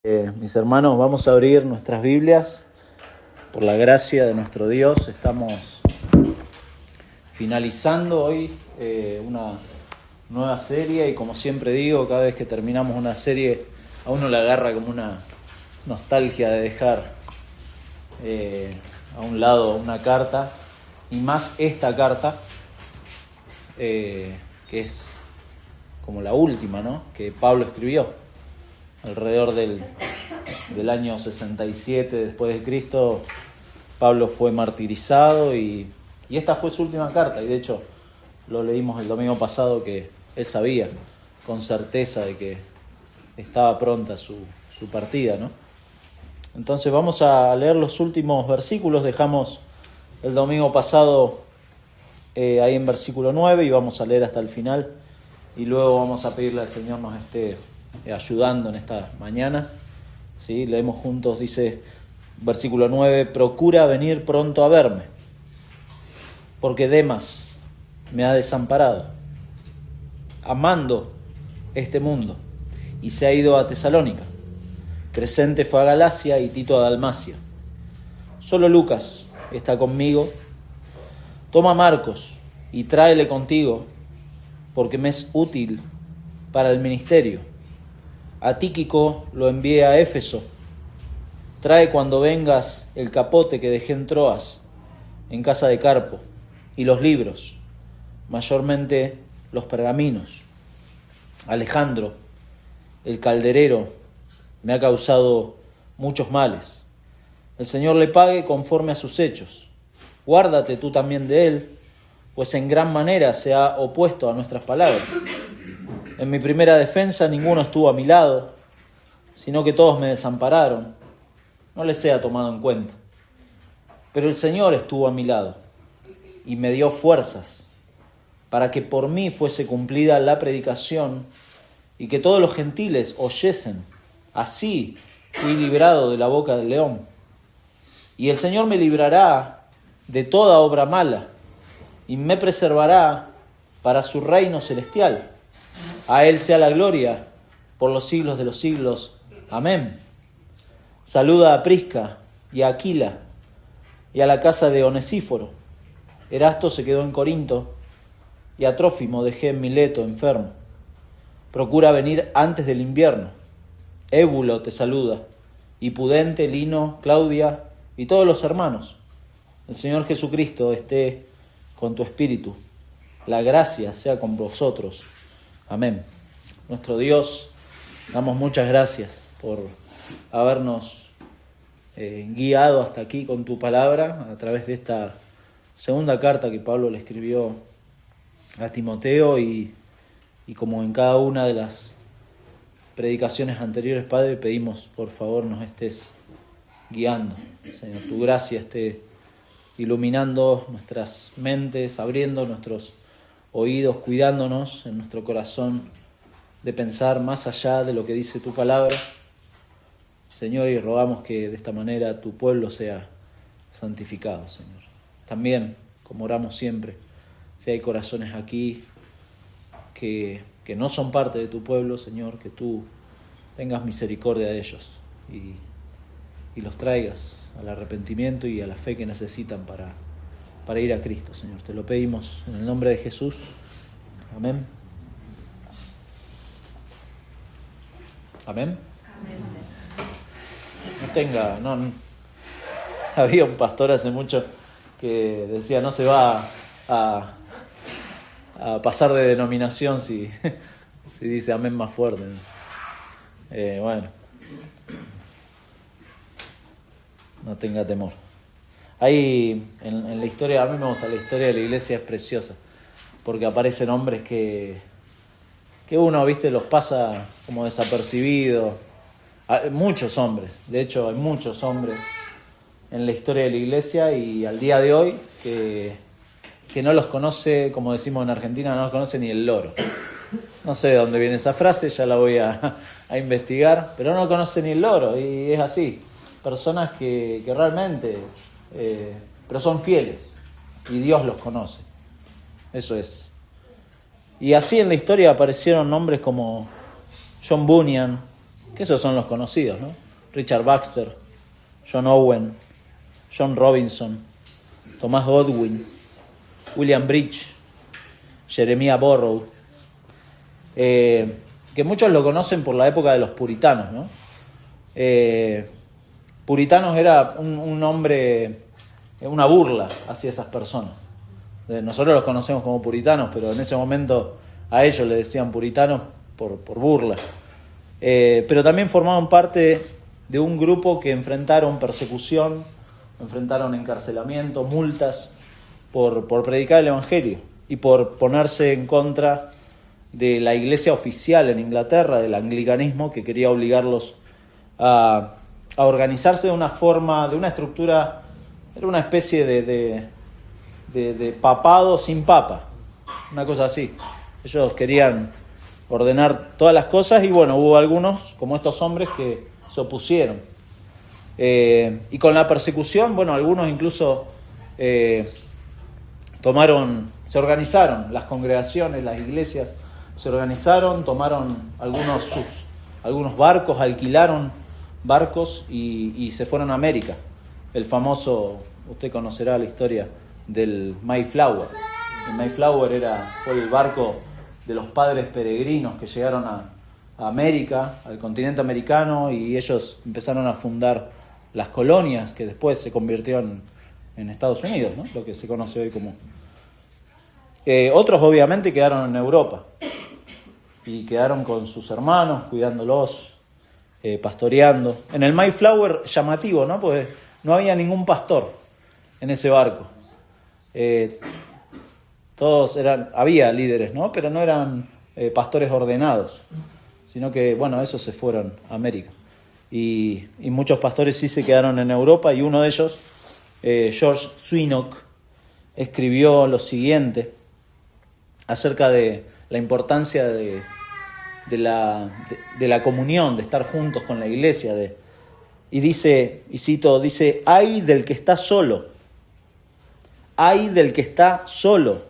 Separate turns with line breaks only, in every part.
Mis hermanos, vamos a abrir nuestras Biblias. Por la gracia de nuestro Dios, estamos finalizando hoy una nueva serie, y como siempre digo, cada vez que terminamos una serie a uno le agarra como una nostalgia de dejar a un lado una carta, y más esta carta, que es como la última, ¿no?, que Pablo escribió. Alrededor del año 67 después de Cristo, Pablo fue martirizado y esta fue su última carta. Y de hecho, lo leímos el domingo pasado, que él sabía con certeza de que estaba pronta su partida, ¿no? Entonces vamos a leer los últimos versículos. Dejamos el domingo pasado ahí en versículo 9 y vamos a leer hasta el final. Y luego vamos a pedirle al Señor nos esté ayudando en esta mañana. ¿Sí? Leemos juntos. Dice, versículo 9: procura venir pronto a verme, porque Demas me ha desamparado, amando este mundo, y se ha ido a Tesalónica. Crescente fue a Galacia y Tito a Dalmacia. Solo Lucas está conmigo. Toma a Marcos y tráele contigo, porque me es útil para el ministerio. A Tíquico lo envié a Éfeso. Trae cuando vengas el capote que dejé en Troas, en casa de Carpo, y los libros, mayormente los pergaminos. Alejandro, el calderero, me ha causado muchos males. El Señor le pague conforme a sus hechos. Guárdate tú también de él, pues en gran manera se ha opuesto a nuestras palabras. En mi primera defensa ninguno estuvo a mi lado, sino que todos me desampararon. No les sea tomado en cuenta. Pero el Señor estuvo a mi lado y me dio fuerzas para que por mí fuese cumplida la predicación y que todos los gentiles oyesen. Así fui librado de la boca del león. Y el Señor me librará de toda obra mala y me preservará para su reino celestial. A Él sea la gloria por los siglos de los siglos. Amén. Saluda a Prisca y a Aquila y a la casa de Onesíforo. Erasto se quedó en Corinto y a Trófimo dejé en Mileto enfermo. Procura venir antes del invierno. Ébulo te saluda, y Pudente, Lino, Claudia y todos los hermanos. El Señor Jesucristo esté con tu espíritu. La gracia sea con vosotros. Amén. Nuestro Dios, damos muchas gracias por habernos guiado hasta aquí con tu palabra a través de esta segunda carta que Pablo le escribió a Timoteo, y como en cada una de las predicaciones anteriores, Padre, pedimos por favor nos estés guiando. Señor, tu gracia esté iluminando nuestras mentes, abriendo nuestros oídos, cuidándonos en nuestro corazón de pensar más allá de lo que dice tu palabra, Señor, y rogamos que de esta manera tu pueblo sea santificado, Señor. También, como oramos siempre, si hay corazones aquí que no son parte de tu pueblo, Señor, que tú tengas misericordia de ellos y los traigas al arrepentimiento y a la fe que necesitan para ir a Cristo, Señor. Te lo pedimos en el nombre de Jesús. Amén. Amén. No. Había un pastor hace mucho que decía, no se va a pasar de denominación si dice amén más fuerte. Bueno, no tenga temor. Ahí en la historia, a mí me gusta, la historia de la iglesia es preciosa, porque aparecen hombres que uno, viste, los pasa como desapercibidos. Muchos hombres, de hecho hay muchos hombres en la historia de la iglesia y al día de hoy que no los conoce, como decimos en Argentina, no los conoce ni el loro. No sé de dónde viene esa frase, ya la voy a investigar, pero no conoce ni el loro, y es así. Personas que realmente, pero son fieles, y Dios los conoce. Eso es. Y así en la historia aparecieron nombres como John Bunyan, que esos son los conocidos, ¿no? Richard Baxter, John Owen, John Robinson, Thomas Godwin, William Bridge, Jeremiah Burroughs, que muchos lo conocen por la época de los puritanos, ¿no? Puritanos era un nombre, una burla hacia esas personas. Nosotros los conocemos como puritanos, pero en ese momento a ellos le decían puritanos por burla. Pero también formaban parte de un grupo que enfrentaron persecución, enfrentaron encarcelamiento, multas por predicar el Evangelio y por ponerse en contra de la iglesia oficial en Inglaterra, del anglicanismo, que quería obligarlos a organizarse de una forma, de una estructura, era una especie de papado sin papa, una cosa así. Ellos querían ordenar todas las cosas y bueno, hubo algunos, como estos hombres, que se opusieron. Y con la persecución, bueno, algunos incluso se organizaron, las congregaciones, las iglesias se organizaron, tomaron algunos barcos, alquilaron barcos y se fueron a América. El famoso, usted conocerá la historia del Mayflower. El Mayflower fue el barco de los padres peregrinos que llegaron a América, al continente americano, y ellos empezaron a fundar las colonias que después se convirtieron en Estados Unidos, ¿no? Lo que se conoce hoy como... otros obviamente quedaron en Europa y quedaron con sus hermanos, cuidándolos, pastoreando. En el Mayflower, llamativo, ¿no? Pues no había ningún pastor en ese barco. Había líderes, ¿no? Pero no eran pastores ordenados, sino que, bueno, esos se fueron a América. Y muchos pastores sí se quedaron en Europa, y uno de ellos, George Swinock, escribió lo siguiente acerca de la importancia de la comunión, de estar juntos con la iglesia, y dice, y cito, dice: «Ay del que está solo, ay del que está solo».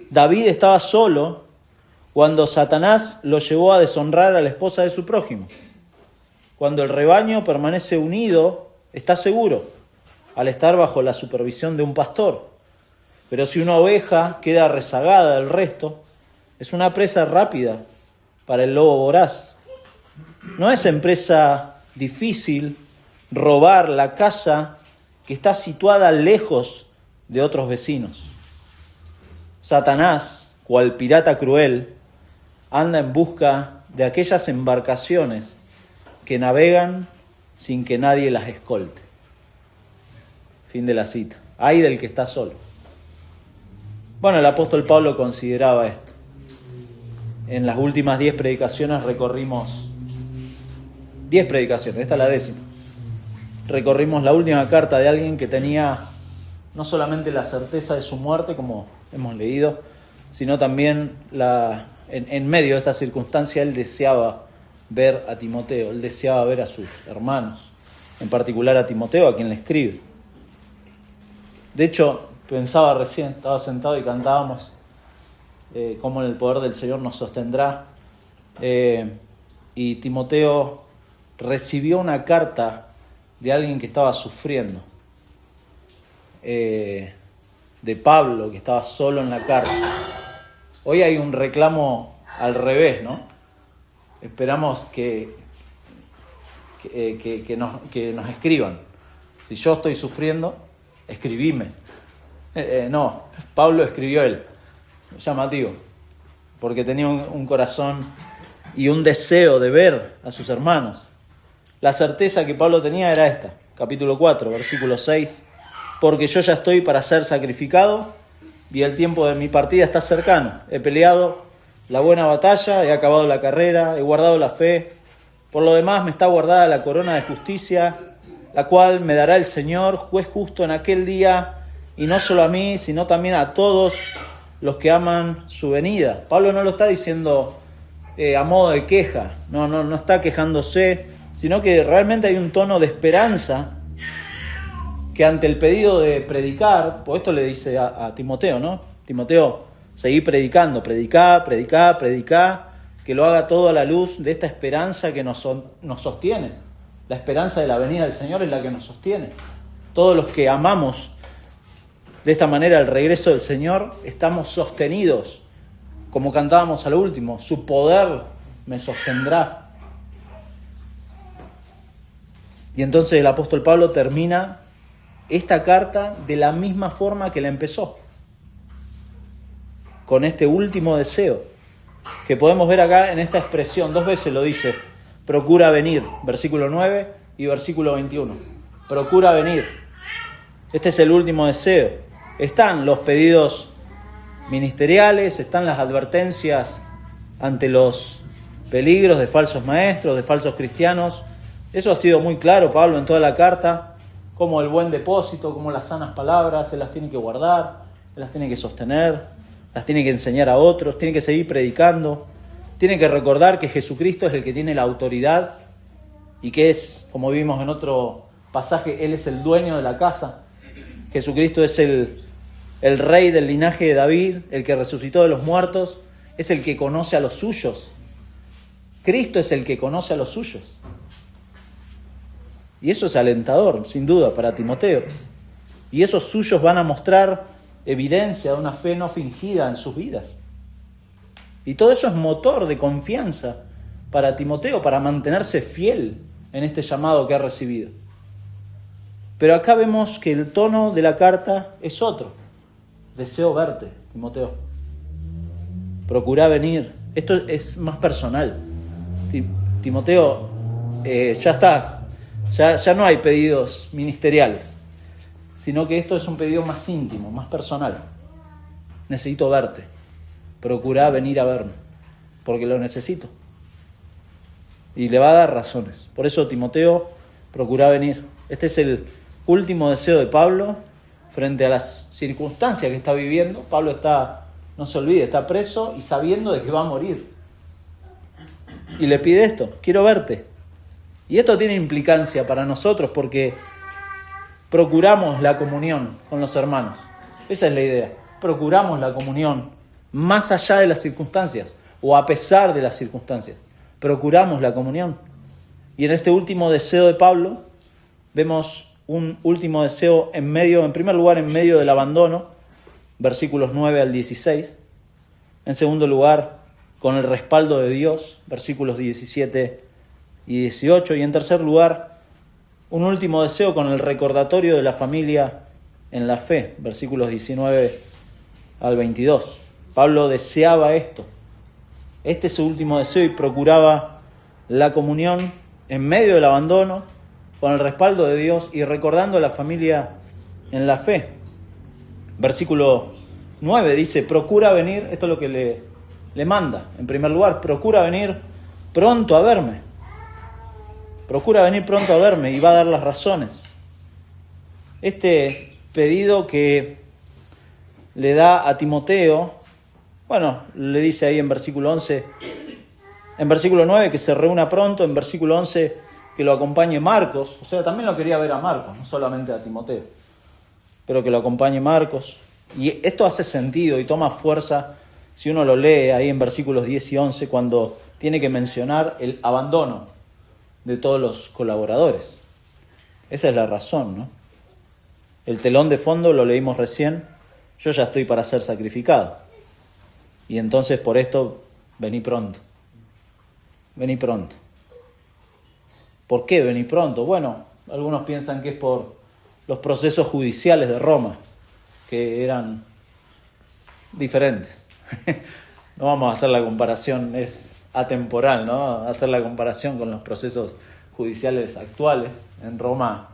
David estaba solo cuando Satanás lo llevó a deshonrar a la esposa de su prójimo. Cuando el rebaño permanece unido, está seguro, al estar bajo la supervisión de un pastor. Pero si una oveja queda rezagada del resto, es una presa rápida para el lobo voraz. No es empresa difícil robar la casa que está situada lejos de otros vecinos. Satanás, cual pirata cruel, anda en busca de aquellas embarcaciones que navegan sin que nadie las escolte. Fin de la cita. Ay del que está solo. Bueno, el apóstol Pablo consideraba esto. En las últimas 10 predicaciones recorrimos 10 predicaciones, esta es la 10ª. Recorrimos la última carta de alguien que tenía no solamente la certeza de su muerte, como hemos leído, sino también en medio de esta circunstancia él deseaba ver a Timoteo, él deseaba ver a sus hermanos, en particular a Timoteo, a quien le escribe. De hecho, pensaba recién, estaba sentado y cantábamos cómo en el poder del Señor nos sostendrá, y Timoteo recibió una carta de alguien que estaba sufriendo, de Pablo, que estaba solo en la cárcel. Hoy hay un reclamo al revés, ¿no? Esperamos que nos escriban. Si yo estoy sufriendo, escribime. No, Pablo escribió él. Llamativo, porque tenía un corazón y un deseo de ver a sus hermanos. La certeza que Pablo tenía era esta, capítulo 4, versículo 6: «Porque yo ya estoy para ser sacrificado y el tiempo de mi partida está cercano. He peleado la buena batalla, he acabado la carrera, he guardado la fe. Por lo demás me está guardada la corona de justicia, la cual me dará el Señor, juez justo, en aquel día, y no solo a mí, sino también a todos los que aman su venida». Pablo no lo está diciendo a modo de queja, no está quejándose, sino que realmente hay un tono de esperanza que ante el pedido de predicar, pues esto le dice a Timoteo, ¿no? Timoteo, seguí predicando, predicá, que lo haga todo a la luz de esta esperanza que nos sostiene. La esperanza de la venida del Señor es la que nos sostiene. Todos los que amamos de esta manera el regreso del Señor, estamos sostenidos, como cantábamos al último, su poder me sostendrá. Y entonces el apóstol Pablo termina esta carta de la misma forma que la empezó, con este último deseo, que podemos ver acá en esta expresión. 2 veces lo dice, procura venir, versículo 9 y versículo 21. Procura venir. Este es el último deseo. Están los pedidos ministeriales, están las advertencias ante los peligros de falsos maestros, de falsos cristianos. Eso ha sido muy claro, Pablo, en toda la carta, como el buen depósito, como las sanas palabras, se las tiene que guardar, se las tiene que sostener, las tiene que enseñar a otros, tiene que seguir predicando, tiene que recordar que Jesucristo es el que tiene la autoridad y que es, como vimos en otro pasaje, Él es el dueño de la casa. Jesucristo es el rey del linaje de David, el que resucitó de los muertos, es el que conoce a los suyos. Cristo es el que conoce a los suyos. Y eso es alentador, sin duda, para Timoteo. Y esos suyos van a mostrar evidencia de una fe no fingida en sus vidas. Y todo eso es motor de confianza para Timoteo, para mantenerse fiel en este llamado que ha recibido. Pero acá vemos que el tono de la carta es otro. Deseo verte, Timoteo. Procura venir. Esto es más personal. Timoteo, ya está. Ya no hay pedidos ministeriales, sino que esto es un pedido más íntimo, más personal. Necesito verte. Procura venir a verme, porque lo necesito. Y le va a dar razones. Por eso, Timoteo, procura venir. Este es el último deseo de Pablo frente a las circunstancias que está viviendo. Pablo está, no se olvide, está preso y sabiendo de que va a morir. Y le pide esto, quiero verte. Y esto tiene implicancia para nosotros porque procuramos la comunión con los hermanos. Esa es la idea. Procuramos la comunión más allá de las circunstancias o a pesar de las circunstancias. Procuramos la comunión. Y en este último deseo de Pablo vemos un último deseo en primer lugar en medio del abandono, versículos 9 al 16. En segundo lugar, con el respaldo de Dios, versículos 17 y 18. Y en tercer lugar, un último deseo con el recordatorio de la familia en la fe, versículos 19 al 22. Pablo deseaba esto. Este es su último deseo y procuraba la comunión en medio del abandono, con el respaldo de Dios y recordando a la familia en la fe. Versículo 9 dice, procura venir, esto es lo que le manda. En primer lugar, procura venir pronto a verme. Procura venir pronto a verme y va a dar las razones. Este pedido que le da a Timoteo, bueno, le dice ahí en versículo 11, en versículo 9 que se reúna pronto, en versículo 11 que lo acompañe Marcos, o sea, también lo quería ver a Marcos, no solamente a Timoteo, pero que lo acompañe Marcos. Y esto hace sentido y toma fuerza si uno lo lee ahí en versículos 10 y 11, cuando tiene que mencionar el abandono de todos los colaboradores. Esa es la razón, ¿no? El telón de fondo lo leímos recién, yo ya estoy para ser sacrificado. Y entonces por esto, vení pronto. Vení pronto. ¿Por qué vení pronto? Bueno, algunos piensan que es por los procesos judiciales de Roma, que eran diferentes. No vamos a hacer la comparación, es atemporal, ¿no? Hacer la comparación con los procesos judiciales actuales. En Roma,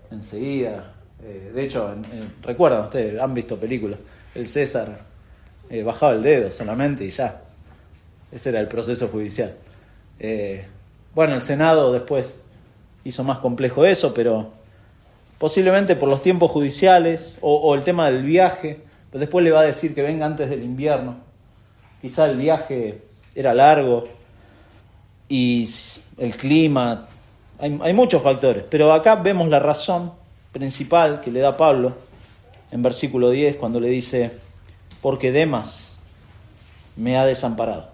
enseguida, de hecho, recuerdan ustedes, han visto películas, el César bajaba el dedo solamente y ya. Ese era el proceso judicial. Bueno, el Senado después hizo más complejo eso, pero posiblemente por los tiempos judiciales o el tema del viaje, pero después le va a decir que venga antes del invierno. Quizá el viaje era largo y el clima, hay muchos factores, pero acá vemos la razón principal que le da Pablo en versículo 10 cuando le dice, porque Demas me ha desamparado.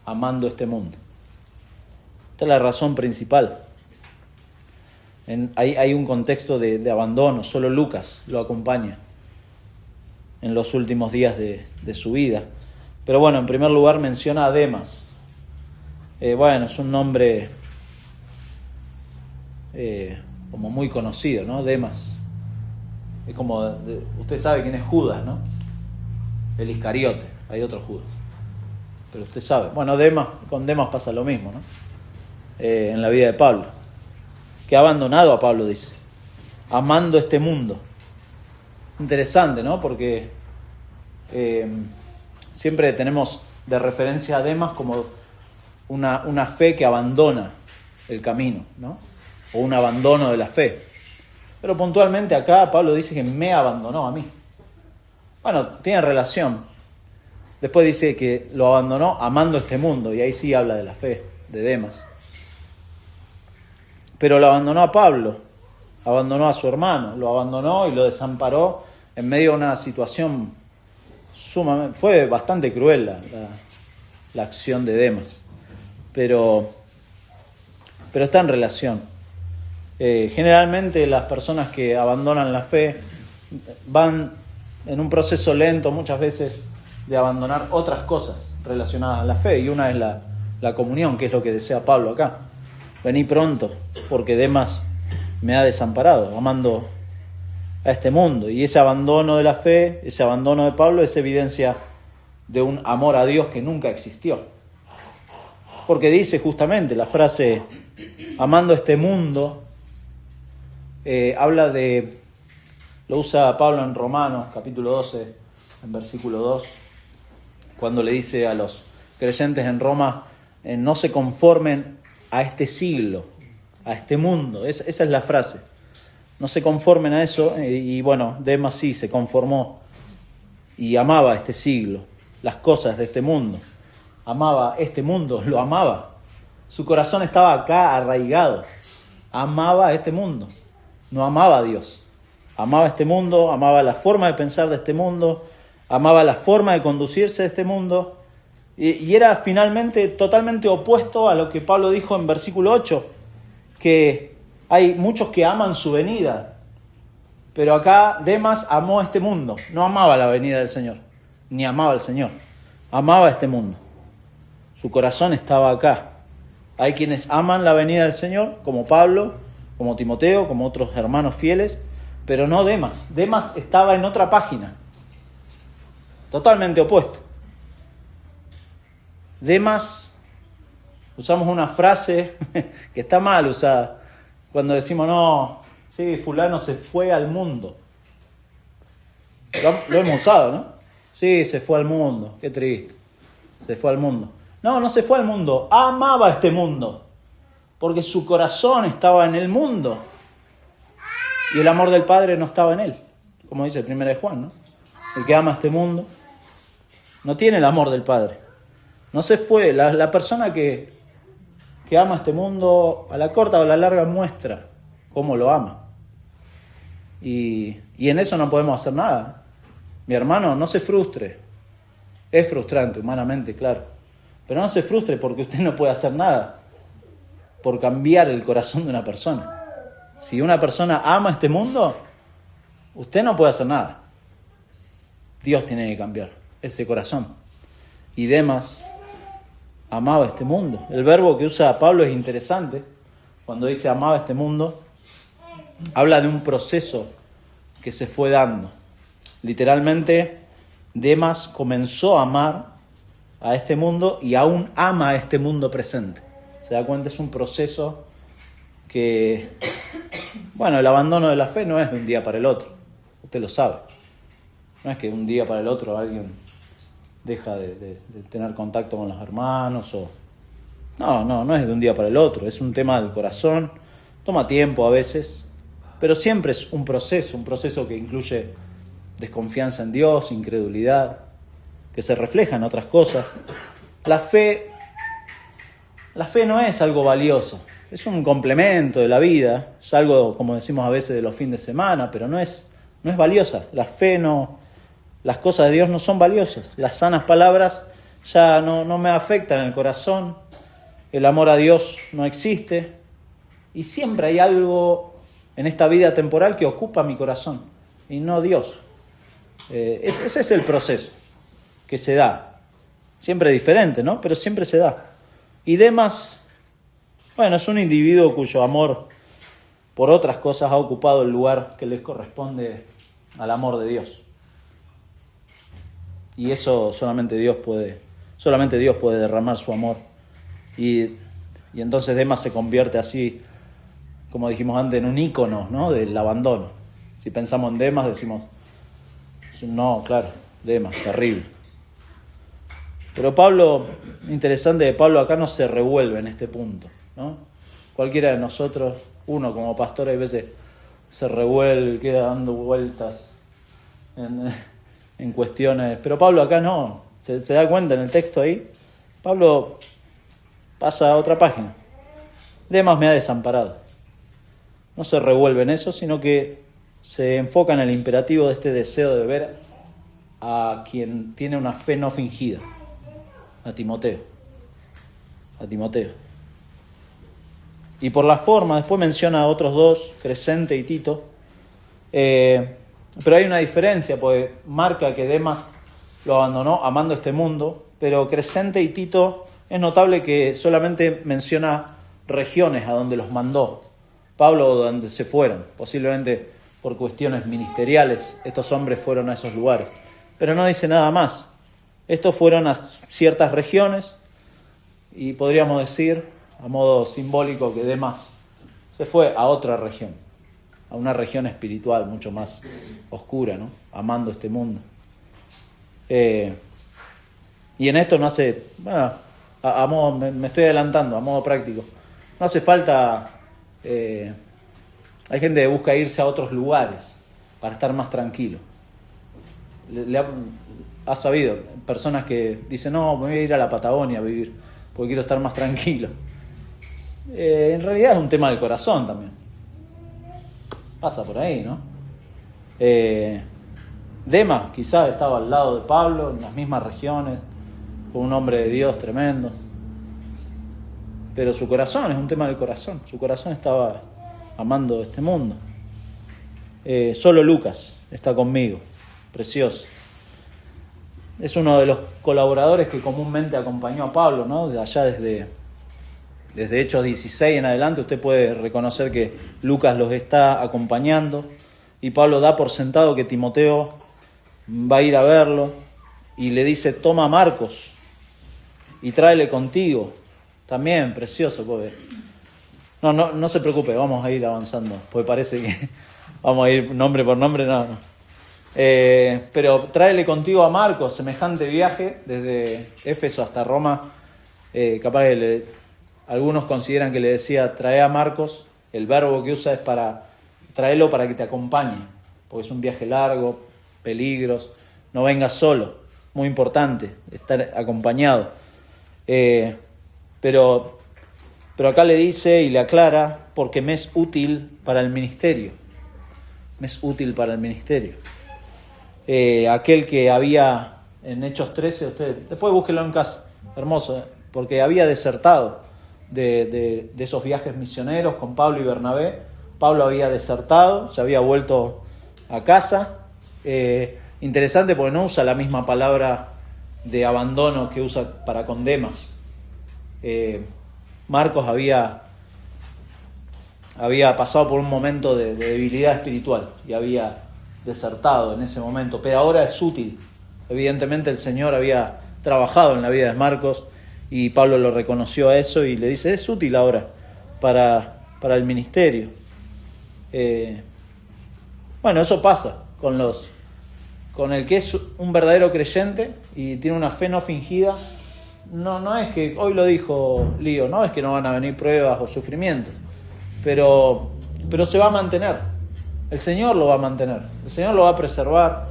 amando este mundo. Esta es la razón principal. Hay un contexto de abandono, solo Lucas lo acompaña en los últimos días de su vida. Pero bueno, en primer lugar menciona a Demas. Es un nombre como muy conocido, ¿no? Demas. Es como, usted sabe quién es Judas, ¿no? El Iscariote, hay otros Judas. Pero usted sabe. Bueno, con Demas pasa lo mismo, ¿no? En la vida de Pablo. Que ha abandonado a Pablo, dice. Amando este mundo. Interesante, ¿no? Porque siempre tenemos de referencia a Demas como una fe que abandona el camino, ¿no? O un abandono de la fe. Pero puntualmente acá Pablo dice que me abandonó a mí. Bueno, tiene relación. Después dice que lo abandonó amando este mundo, y ahí sí habla de la fe, de Demas. Pero lo abandonó a Pablo, abandonó a su hermano, lo abandonó y lo desamparó en medio de una situación sumamente... Fue bastante cruel la acción de Demas, pero está en relación. Generalmente las personas que abandonan la fe van en un proceso lento muchas veces de abandonar otras cosas relacionadas a la fe, y una es la comunión, que es lo que desea Pablo acá. Vení pronto, porque Demas me ha desamparado, amando a este mundo. Y ese abandono de la fe, ese abandono de Pablo, es evidencia de un amor a Dios que nunca existió. Porque dice justamente la frase, amando este mundo, lo usa Pablo en Romanos, capítulo 12, en versículo 2, cuando le dice a los creyentes en Roma, no se conformen a este siglo, a este mundo. Esa es la frase. No se conformen a eso, y bueno, Demas sí se conformó y amaba este siglo, las cosas de este mundo. Amaba este mundo, lo amaba. Su corazón estaba acá arraigado. Amaba a este mundo, no amaba a Dios. Amaba este mundo, amaba la forma de pensar de este mundo, amaba la forma de conducirse de este mundo, y era finalmente totalmente opuesto a lo que Pablo dijo en versículo 8, que hay muchos que aman su venida, pero acá Demas amó este mundo, no amaba la venida del Señor, ni amaba al Señor, amaba este mundo. Su corazón estaba acá. Hay quienes aman la venida del Señor, como Pablo, como Timoteo, como otros hermanos fieles, pero no Demas. Demas estaba en otra página, totalmente opuesto. Demas, usamos una frase que está mal usada, cuando decimos, no, sí, fulano se fue al mundo. Lo hemos usado, ¿no? Sí, se fue al mundo, qué triste, se fue al mundo. No se fue al mundo, amaba este mundo, porque su corazón estaba en el mundo, y el amor del Padre no estaba en él, como dice el 1 de Juan, ¿no? El que ama este mundo no tiene el amor del Padre. No se fue. La persona que ama este mundo, a la corta o a la larga, muestra cómo lo ama. Y en eso no podemos hacer nada. Mi hermano, no se frustre. Es frustrante humanamente, claro. Pero no se frustre porque usted no puede hacer nada por cambiar el corazón de una persona. Si una persona ama este mundo, usted no puede hacer nada. Dios tiene que cambiar ese corazón. Y Demas amaba este mundo. El verbo que usa Pablo es interesante. Cuando dice amaba este mundo, habla de un proceso que se fue dando. Literalmente, Demas comenzó a amar a este mundo y aún ama a este mundo presente. ¿Se da cuenta? Es un proceso que, bueno, el abandono de la fe no es de un día para el otro. Usted lo sabe. No es que de un día para el otro alguien deja de tener contacto con los hermanos o... No es de un día para el otro. Es un tema del corazón. Toma tiempo a veces, pero siempre es un proceso que incluye desconfianza en Dios, incredulidad, que se refleja en otras cosas. La fe no es algo valioso, es un complemento de la vida, es algo, como decimos a veces, de los fines de semana, pero no es valiosa. La fe no, las cosas de Dios no son valiosas. Las sanas palabras ya no me afecta en el corazón, el amor a Dios no existe, y siempre hay algo en esta vida temporal que ocupa mi corazón, y no Dios. Ese es el proceso que se da, siempre diferente, ¿no? Pero siempre se da. Y Demas, bueno, es un individuo cuyo amor por otras cosas ha ocupado el lugar que les corresponde al amor de Dios. Y eso solamente Dios puede derramar su amor. Y entonces Demas se convierte así, como dijimos antes, en un ícono, ¿no?, del abandono. Si pensamos en Demas decimos, no, claro, Demas, terrible. Pero Pablo, interesante que Pablo acá no se revuelve en este punto, ¿no? Cualquiera de nosotros, uno como pastor, hay veces se revuelve, queda dando vueltas en cuestiones. Pero Pablo acá no, se da cuenta en el texto ahí. Pablo pasa a otra página. Demas me ha desamparado. No se revuelve en eso, sino que se enfoca en el imperativo de este deseo de ver a quien tiene una fe no fingida, a Timoteo. Y por la forma, después menciona a otros dos, Crescente y Tito, pero hay una diferencia, porque marca que Demas lo abandonó amando este mundo, pero Crescente y Tito es notable que solamente menciona regiones a donde los mandó Pablo, donde se fueron, posiblemente por cuestiones ministeriales, estos hombres fueron a esos lugares, pero no dice nada más. Estos fueron a ciertas regiones y podríamos decir, a modo simbólico, que Demas se fue a otra región, a una región espiritual mucho más oscura, ¿no?, amando este mundo. Y en esto no hace, bueno, a modo, me estoy adelantando, a modo práctico, no hace falta, hay gente que busca irse a otros lugares para estar más tranquilo. Ha sabido, personas que dicen, no, me voy a ir a la Patagonia a vivir, porque quiero estar más tranquilo. En realidad es un tema del corazón también. Pasa por ahí, ¿no? Demas quizás estaba al lado de Pablo, en las mismas regiones, con un hombre de Dios tremendo. Pero su corazón es un tema del corazón. Su corazón estaba amando este mundo. Solo Lucas está conmigo, precioso. Es uno de los colaboradores que comúnmente acompañó a Pablo, ¿no? De allá desde Hechos 16 en adelante, usted puede reconocer que Lucas los está acompañando. Y Pablo da por sentado que Timoteo va a ir a verlo y le dice, toma a Marcos y tráele contigo. También, precioso, porque no se preocupe, vamos a ir avanzando, porque parece que vamos a ir nombre por nombre, no. Pero tráele contigo a Marcos, semejante viaje desde Éfeso hasta Roma. Capaz que algunos consideran que le decía trae a Marcos, el verbo que usa es para traerlo para que te acompañe, porque es un viaje largo, peligros, no vengas solo, muy importante estar acompañado. Pero acá le dice y le aclara, porque me es útil para el ministerio. Me es útil para el ministerio. Aquel que había en Hechos 13, usted después búsquelo en casa, hermoso, porque había desertado de esos viajes misioneros con Pablo y Bernabé. Pablo había desertado, se había vuelto a casa. Interesante porque no usa la misma palabra de abandono que usa para con Demas. Marcos había pasado por un momento de debilidad espiritual y había desertado en ese momento, pero ahora es útil. Evidentemente el Señor había trabajado en la vida de Marcos y Pablo lo reconoció a eso y le dice, es útil ahora para el ministerio. Bueno, eso pasa con el que es un verdadero creyente y tiene una fe no fingida. No es que, hoy lo dijo Lío, no es que no van a venir pruebas o sufrimientos, pero se va a mantener. El Señor lo va a mantener, el Señor lo va a preservar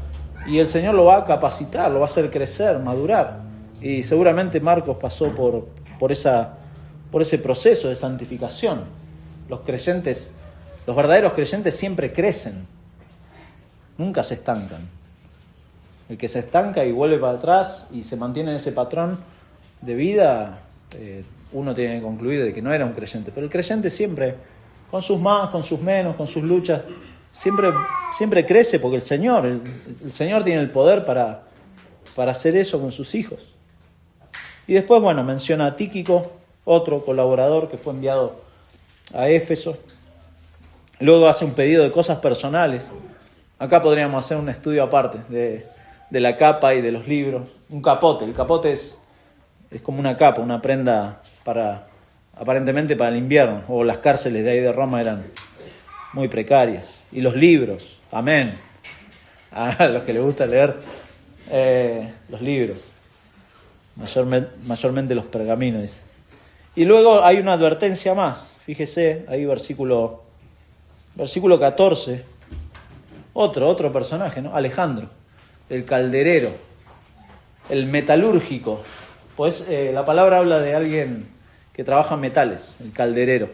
y el Señor lo va a capacitar, lo va a hacer crecer, madurar. Y seguramente Marcos pasó por ese proceso de santificación. Los verdaderos creyentes siempre crecen, nunca se estancan. El que se estanca y vuelve para atrás y se mantiene en ese patrón de vida, uno tiene que concluir de que no era un creyente. Pero el creyente siempre, con sus más, con sus menos, con sus luchas, siempre crece porque el Señor tiene el poder para hacer eso con sus hijos. Y después, bueno, menciona a Tíquico, otro colaborador que fue enviado a Éfeso. Luego hace un pedido de cosas personales. Acá podríamos hacer un estudio aparte de la capa y de los libros. Un capote. El capote es como una capa, una prenda aparentemente para el invierno. O las cárceles de ahí de Roma eran muy precarias. Y los libros. Amén. A los que les gusta leer los libros. Mayormente los pergaminos. Dice. Y luego hay una advertencia más. Fíjese, ahí versículo 14. Otro personaje, ¿no? Alejandro, el calderero, el metalúrgico. Pues la palabra habla de alguien que trabaja en metales, el calderero,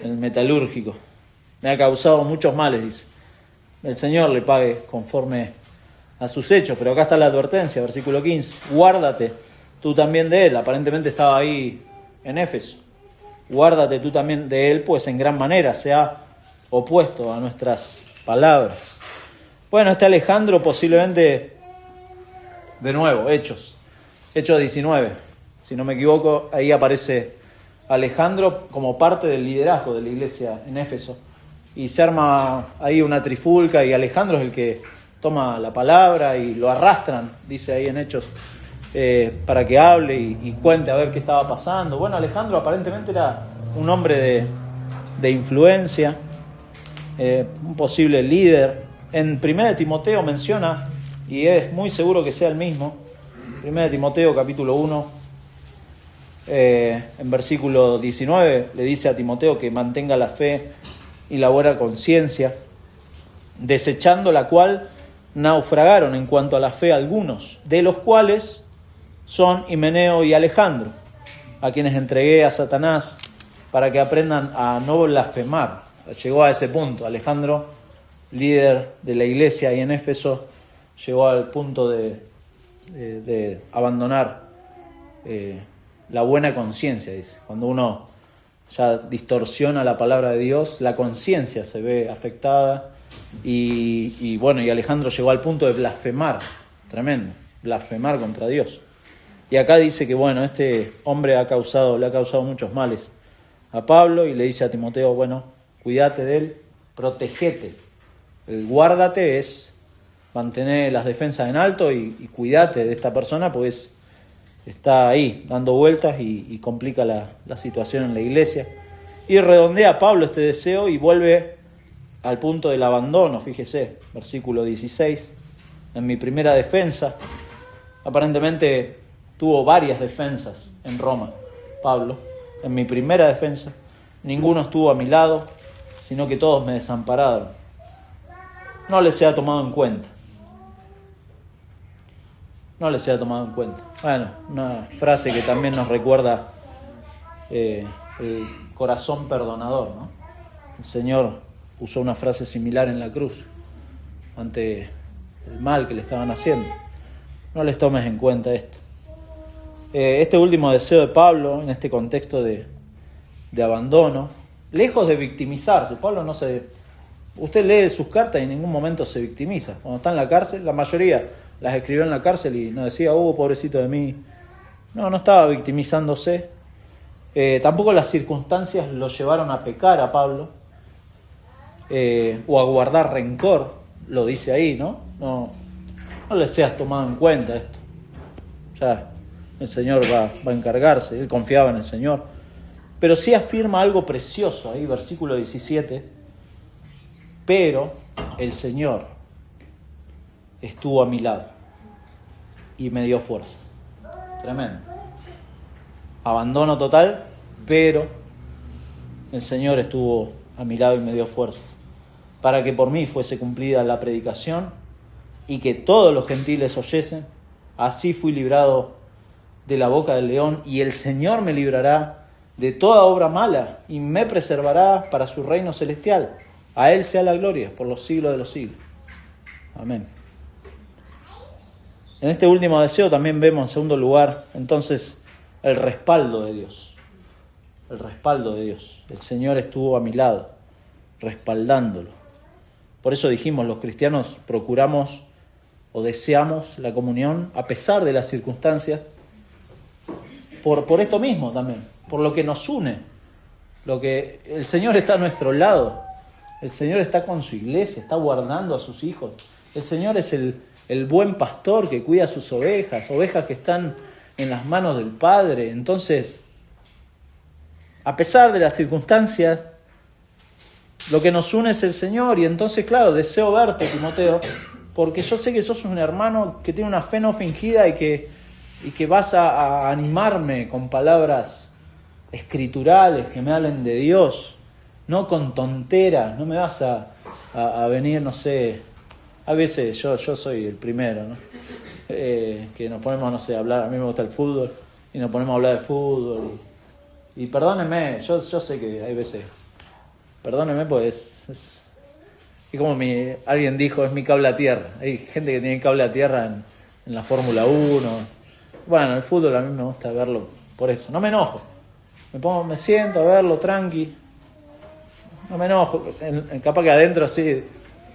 el metalúrgico. Me ha causado muchos males, dice. El Señor le pague conforme a sus hechos. Pero acá está la advertencia, versículo 15. Guárdate tú también de él. Aparentemente estaba ahí en Éfeso. Guárdate tú también de él, pues en gran manera se ha opuesto a nuestras palabras. Bueno, este Alejandro posiblemente, de nuevo, Hechos 19, si no me equivoco, ahí aparece Alejandro como parte del liderazgo de la iglesia en Éfeso, y se arma ahí una trifulca, y Alejandro es el que toma la palabra y lo arrastran, dice ahí en Hechos, para que hable y cuente a ver qué estaba pasando. Bueno, Alejandro aparentemente era un hombre de influencia, un posible líder. En 1 Timoteo menciona, y es muy seguro que sea el mismo, 1 Timoteo capítulo 1, en versículo 19, le dice a Timoteo que mantenga la fe y la buena conciencia, desechando la cual naufragaron en cuanto a la fe algunos, de los cuales son Himeneo y Alejandro, a quienes entregué a Satanás para que aprendan a no blasfemar. Llegó a ese punto. Alejandro, líder de la iglesia ahí en Éfeso, llegó al punto de abandonar la buena conciencia, dice. Cuando uno ya distorsiona la palabra de Dios, la conciencia se ve afectada y bueno, y Alejandro llegó al punto de blasfemar, tremendo, blasfemar contra Dios. Y acá dice que bueno, este hombre le ha causado muchos males a Pablo, y le dice a Timoteo, bueno, cuídate de él, protegete. El guárdate es mantener las defensas en alto y cuídate de esta persona, pues está ahí dando vueltas y complica la situación en la iglesia. Y redondea a Pablo este deseo y vuelve al punto del abandono. Fíjese, versículo 16. En mi primera defensa, aparentemente tuvo varias defensas en Roma, Pablo. En mi primera defensa, ninguno estuvo a mi lado, sino que todos me desampararon. No les sea tomado en cuenta. No les sea tomado en cuenta. Bueno, una frase que también nos recuerda el corazón perdonador, ¿no? El Señor usó una frase similar en la cruz ante el mal que le estaban haciendo. No les tomes en cuenta esto. Este último deseo de Pablo, en este contexto de abandono, lejos de victimizarse, Pablo no se... Usted lee sus cartas y en ningún momento se victimiza. Cuando está en la cárcel, la mayoría las escribió en la cárcel y no decía, pobrecito de mí. No estaba victimizándose. Tampoco las circunstancias lo llevaron a pecar a Pablo, o a guardar rencor, lo dice ahí, ¿no? No le seas tomado en cuenta esto. Ya el Señor va a encargarse, él confiaba en el Señor. Pero sí afirma algo precioso ahí, versículo 17. Pero el Señor estuvo a mi lado y me dio fuerza. Tremendo. Abandono total, pero el Señor estuvo a mi lado y me dio fuerza, para que por mí fuese cumplida la predicación y que todos los gentiles oyesen. Así fui librado de la boca del león, y el Señor me librará de toda obra mala y me preservará para su reino celestial. A Él sea la gloria por los siglos de los siglos. Amén. En este último deseo también vemos en segundo lugar, entonces, el respaldo de Dios. El respaldo de Dios. El Señor estuvo a mi lado, respaldándolo. Por eso dijimos, los cristianos procuramos o deseamos la comunión a pesar de las circunstancias, por esto mismo también, por lo que nos une, lo que el Señor está a nuestro lado, el Señor está con su iglesia, está guardando a sus hijos, el Señor es el buen pastor que cuida a sus ovejas que están en las manos del Padre. Entonces, a pesar de las circunstancias, lo que nos une es el Señor. Y entonces, claro, deseo verte, Timoteo, porque yo sé que sos un hermano que tiene una fe no fingida y que vas a animarme con palabras escriturales que me hablen de Dios, no con tonteras. No me vas a venir, no sé, a veces yo soy el primero, ¿no? Que nos ponemos, no sé, a hablar. A mí me gusta el fútbol y nos ponemos a hablar de fútbol y perdónenme, yo sé que hay veces, perdónenme, pues es como alguien dijo, es mi cable a tierra. Hay gente que tiene cable a tierra en la Fórmula 1. Bueno, el fútbol a mí me gusta verlo por eso. No me enojo. Me siento a verlo tranqui. No me enojo. Capaz que adentro sí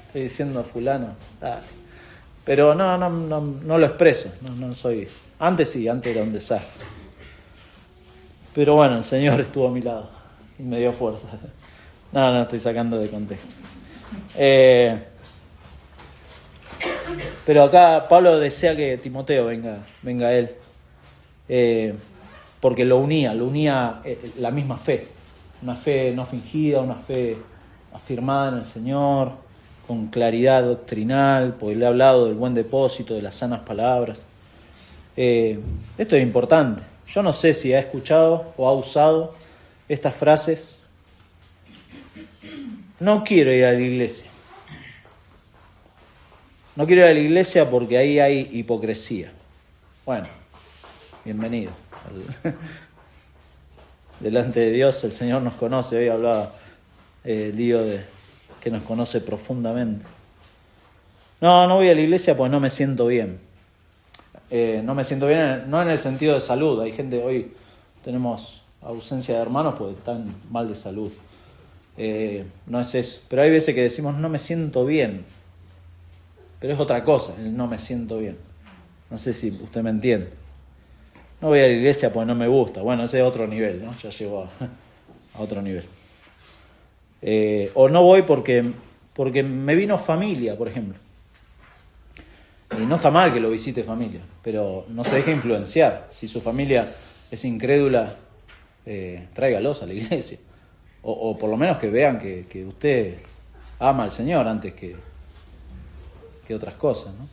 estoy diciendo a fulano, dale. Pero no lo expreso. No soy. Antes sí, antes era un desastre. Pero bueno, el Señor estuvo a mi lado y me dio fuerza. No, estoy sacando de contexto. Pero acá Pablo desea que Timoteo venga a él, porque lo unía la misma fe, una fe no fingida, una fe afirmada en el Señor, con claridad doctrinal, porque le ha hablado del buen depósito, de las sanas palabras. Esto es importante. Yo no sé si ha escuchado o ha usado estas frases. No quiero ir a la iglesia. No quiero ir a la iglesia porque ahí hay hipocresía. Bueno, bienvenido. Delante de Dios el Señor nos conoce. Hoy hablaba Lío de que nos conoce profundamente. No voy a la iglesia porque no me siento bien. No me siento bien, no en el sentido de salud. Hay gente, hoy tenemos ausencia de hermanos porque están mal de salud. No es eso. Pero hay veces que decimos no me siento bien. Pero es otra cosa, el no me siento bien. No sé si usted me entiende. No voy a la iglesia porque no me gusta. Bueno, ese es otro nivel, ¿no? Ya llegó a otro nivel. O no voy porque me vino familia, por ejemplo. Y no está mal que lo visite familia, pero no se deje influenciar. Si su familia es incrédula, tráigalos a la iglesia. O por lo menos que vean que usted ama al Señor antes que otras cosas, ¿no?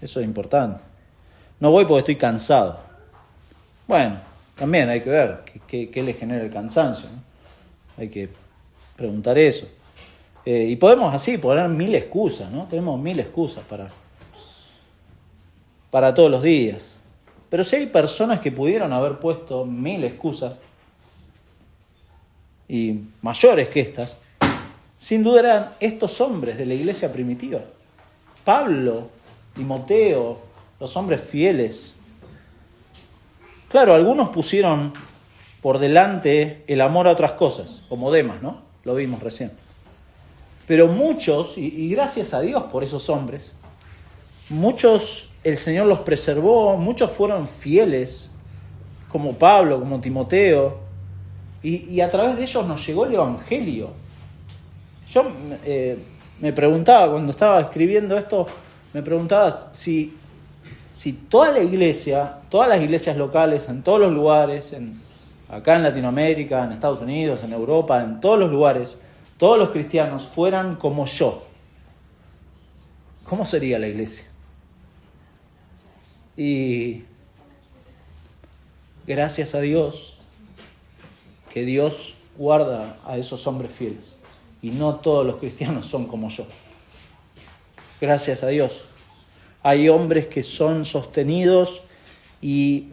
Eso es importante. No voy porque estoy cansado. Bueno, también hay que ver qué le genera el cansancio, ¿no? Hay que preguntar eso. Y podemos así poner 1000 excusas, ¿no? Tenemos 1000 excusas para todos los días. Pero si hay personas que pudieron haber puesto 1000 excusas, y mayores que estas, sin duda eran estos hombres de la iglesia primitiva. Pablo, Timoteo, los hombres fieles. Claro, algunos pusieron por delante el amor a otras cosas, como Demas, ¿no? Lo vimos recién. Pero muchos, y gracias a Dios por esos hombres, muchos el Señor los preservó, muchos fueron fieles, como Pablo, como Timoteo, y a través de ellos nos llegó el Evangelio. Yo me preguntaba, cuando estaba escribiendo esto, me preguntaba si toda la iglesia, todas las iglesias locales, en todos los lugares, acá en Latinoamérica, en Estados Unidos, en Europa, en todos los lugares, todos los cristianos fueran como yo, ¿cómo sería la iglesia? Y gracias a Dios, que Dios guarda a esos hombres fieles. Y no todos los cristianos son como yo. Gracias a Dios. Hay hombres que son sostenidos y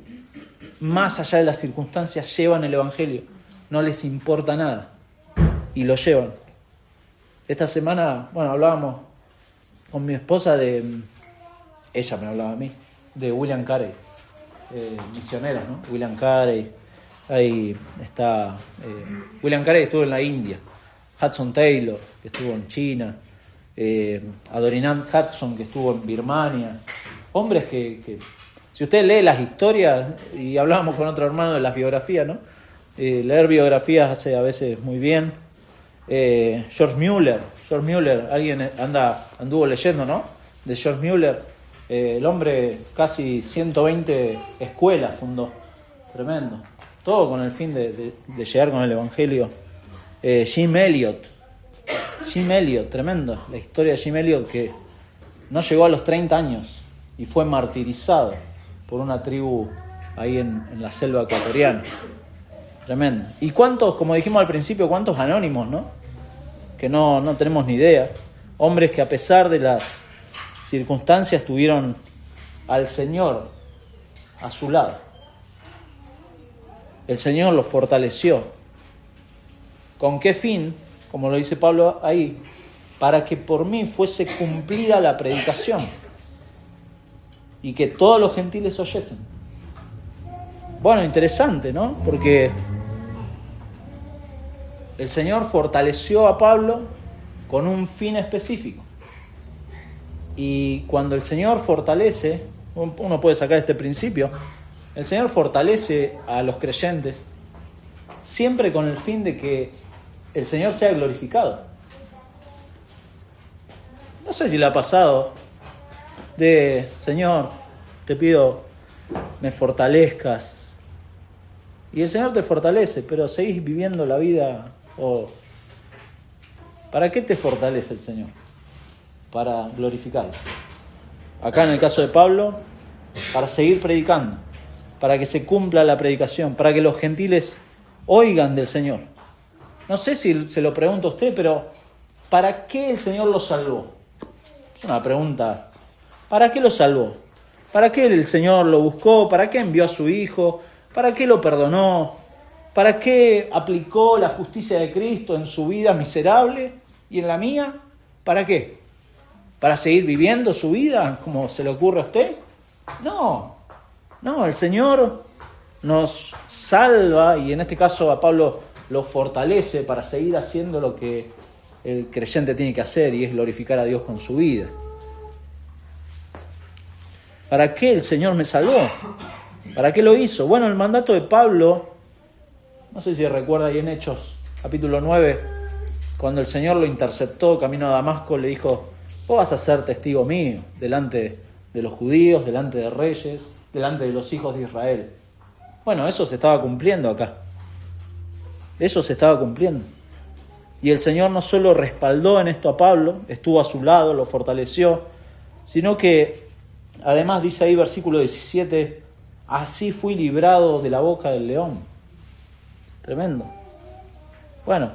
más allá de las circunstancias llevan el Evangelio. No les importa nada. Y lo llevan. Esta semana, hablábamos con mi esposa de ella me hablaba a mí, de William Carey, misioneros, ¿no? William Carey, ahí está, William Carey estuvo en la India, Hudson Taylor, que estuvo en China, Adoniram Hudson, que estuvo en Birmania, hombres que si usted lee las historias, y hablábamos con otro hermano de las biografías, ¿no? Leer biografías hace a veces muy bien. George Mueller, alguien anduvo leyendo, ¿no? De George Mueller, el hombre casi 120 escuelas fundó, tremendo, todo con el fin de llegar con el Evangelio. Jim Elliot, tremendo, la historia de Jim Elliot, que no llegó a los 30 años y fue martirizado por una tribu ahí en la selva ecuatoriana. Tremendo. Y cuántos, como dijimos al principio, cuántos anónimos, ¿no? Que no tenemos ni idea. Hombres que a pesar de las circunstancias tuvieron al Señor a su lado. El Señor los fortaleció. ¿Con qué fin? Como lo dice Pablo ahí, para que por mí fuese cumplida la predicación y que todos los gentiles oyesen. Bueno, interesante, ¿no? Porque el Señor fortaleció a Pablo con un fin específico. Y cuando el Señor fortalece, uno puede sacar este principio, el Señor fortalece a los creyentes siempre con el fin de que el Señor sea glorificado. No sé si le ha pasado de, Señor, te pido me fortalezcas. Y el Señor te fortalece, pero seguís viviendo la vida. ¿Para qué te fortalece el Señor? Para glorificarlo. Acá en el caso de Pablo, para seguir predicando, para que se cumpla la predicación, para que los gentiles oigan del Señor. No sé si se lo pregunto a usted, pero ¿para qué el Señor lo salvó? Es una pregunta. ¿Para qué lo salvó? ¿Para qué el Señor lo buscó? ¿Para qué envió a su Hijo? ¿Para qué lo perdonó? ¿Para qué aplicó la justicia de Cristo en su vida miserable y en la mía? ¿Para qué? ¿Para seguir viviendo su vida como se le ocurre a usted? No, el Señor nos salva y en este caso a Pablo lo fortalece para seguir haciendo lo que el creyente tiene que hacer y es glorificar a Dios con su vida. ¿Para qué el Señor me salvó? ¿Para qué lo hizo? Bueno, el mandato de Pablo, no sé si recuerda ahí en Hechos, capítulo 9, cuando el Señor lo interceptó camino a Damasco, le dijo, vos vas a ser testigo mío delante de los judíos, delante de reyes, delante de los hijos de Israel. Bueno, eso se estaba cumpliendo acá. Eso se estaba cumpliendo. Y el Señor no solo respaldó en esto a Pablo, estuvo a su lado, lo fortaleció, sino que además dice ahí versículo 17, así fui librado de la boca del león. Tremendo. Bueno,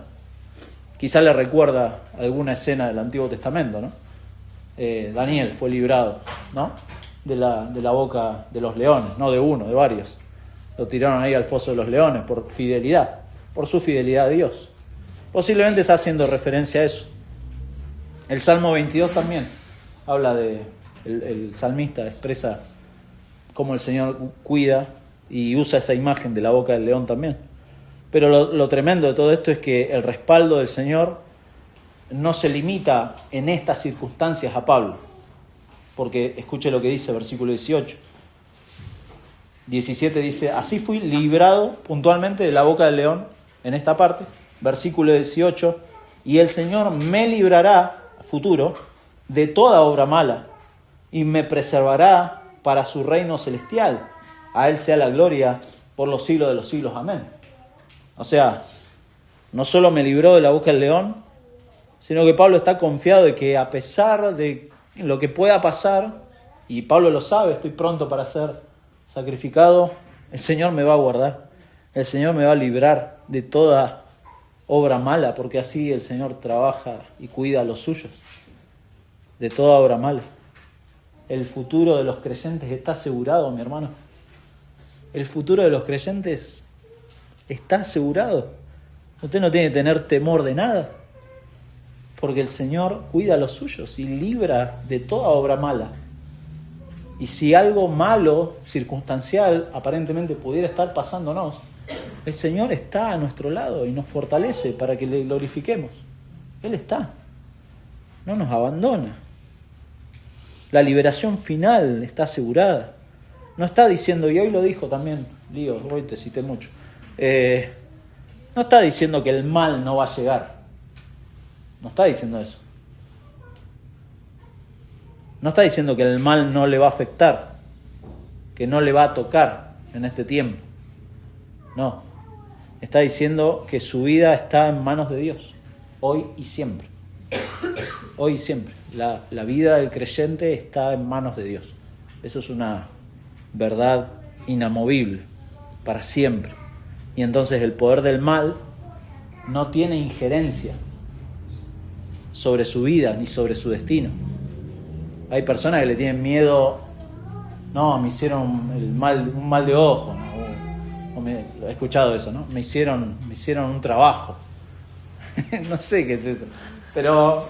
quizá le recuerda alguna escena del Antiguo Testamento, ¿no? Daniel fue librado, ¿no? De la boca de los leones, no de uno, de varios. Lo tiraron ahí al foso de los leones por fidelidad, por su fidelidad a Dios. Posiblemente está haciendo referencia a eso. El Salmo 22 también habla de, el salmista expresa cómo el Señor cuida y usa esa imagen de la boca del león también. Pero lo tremendo de todo esto es que el respaldo del Señor no se limita en estas circunstancias a Pablo. Porque escuche lo que dice versículo 18. 17 dice, así fui librado puntualmente de la boca del león en esta parte. Versículo 18, y el Señor me librará, futuro, de toda obra mala y me preservará para su reino celestial. A Él sea la gloria por los siglos de los siglos. Amén. O sea, no solo me libró de la boca del león, sino que Pablo está confiado de que a pesar de lo que pueda pasar, y Pablo lo sabe, estoy pronto para ser sacrificado, el Señor me va a guardar, el Señor me va a librar de toda obra mala, porque así el Señor trabaja y cuida a los suyos, de toda obra mala. El futuro de los creyentes está asegurado, mi hermano. El futuro de los creyentes está asegurado. Usted no tiene que tener temor de nada, porque el Señor cuida a los suyos y libra de toda obra mala. Y si algo malo, circunstancial, aparentemente pudiera estar pasándonos, el Señor está a nuestro lado y nos fortalece para que le glorifiquemos. Él está, no nos abandona. La liberación final está asegurada. No está diciendo, y hoy lo dijo también, Lío, hoy te cité mucho, no está diciendo que el mal no va a llegar. No está diciendo eso. No está diciendo que el mal no le va a afectar, que no le va a tocar en este tiempo. No. Está diciendo que su vida está en manos de Dios, hoy y siempre. Hoy y siempre. La vida del creyente está en manos de Dios. Eso es una verdad inamovible, para siempre. Y entonces el poder del mal no tiene injerencia sobre su vida ni sobre su destino. Hay personas que le tienen miedo, no, me hicieron un mal de ojo, ¿no? He escuchado eso, ¿no? Me hicieron un trabajo. No sé qué es eso. Pero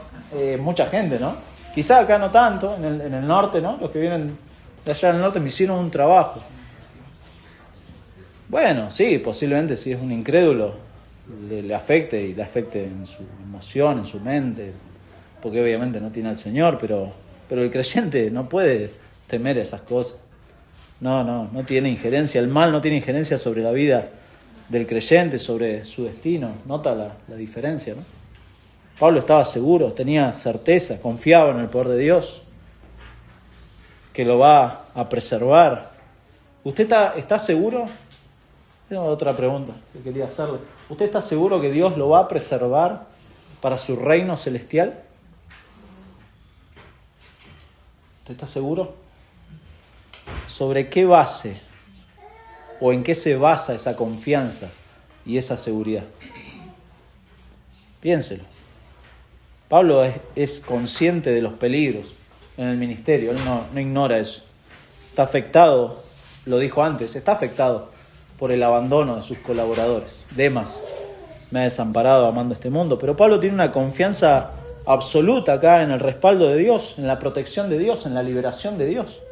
mucha gente, ¿no? Quizá acá no tanto, en el norte, ¿no? Los que vienen de allá del norte me hicieron un trabajo. Bueno, sí, posiblemente si es un incrédulo le afecte y le afecte en su emoción, en su mente, porque obviamente no tiene al Señor, pero el creyente no puede temer esas cosas. No tiene injerencia. El mal no tiene injerencia sobre la vida del creyente, sobre su destino. Nota la diferencia, ¿no? Pablo estaba seguro, tenía certeza, confiaba en el poder de Dios, que lo va a preservar. ¿Usted está seguro? Tengo otra pregunta que quería hacerle. ¿Usted está seguro que Dios lo va a preservar para su reino celestial? ¿Usted está seguro? ¿Sobre qué base o en qué se basa esa confianza y esa seguridad? Piénselo. Pablo es consciente de los peligros en el ministerio, él no ignora eso. Está afectado, lo dijo antes, está afectado por el abandono de sus colaboradores. Demas me ha desamparado amando este mundo, pero Pablo tiene una confianza absoluta acá en el respaldo de Dios, en la protección de Dios, en la liberación de Dios.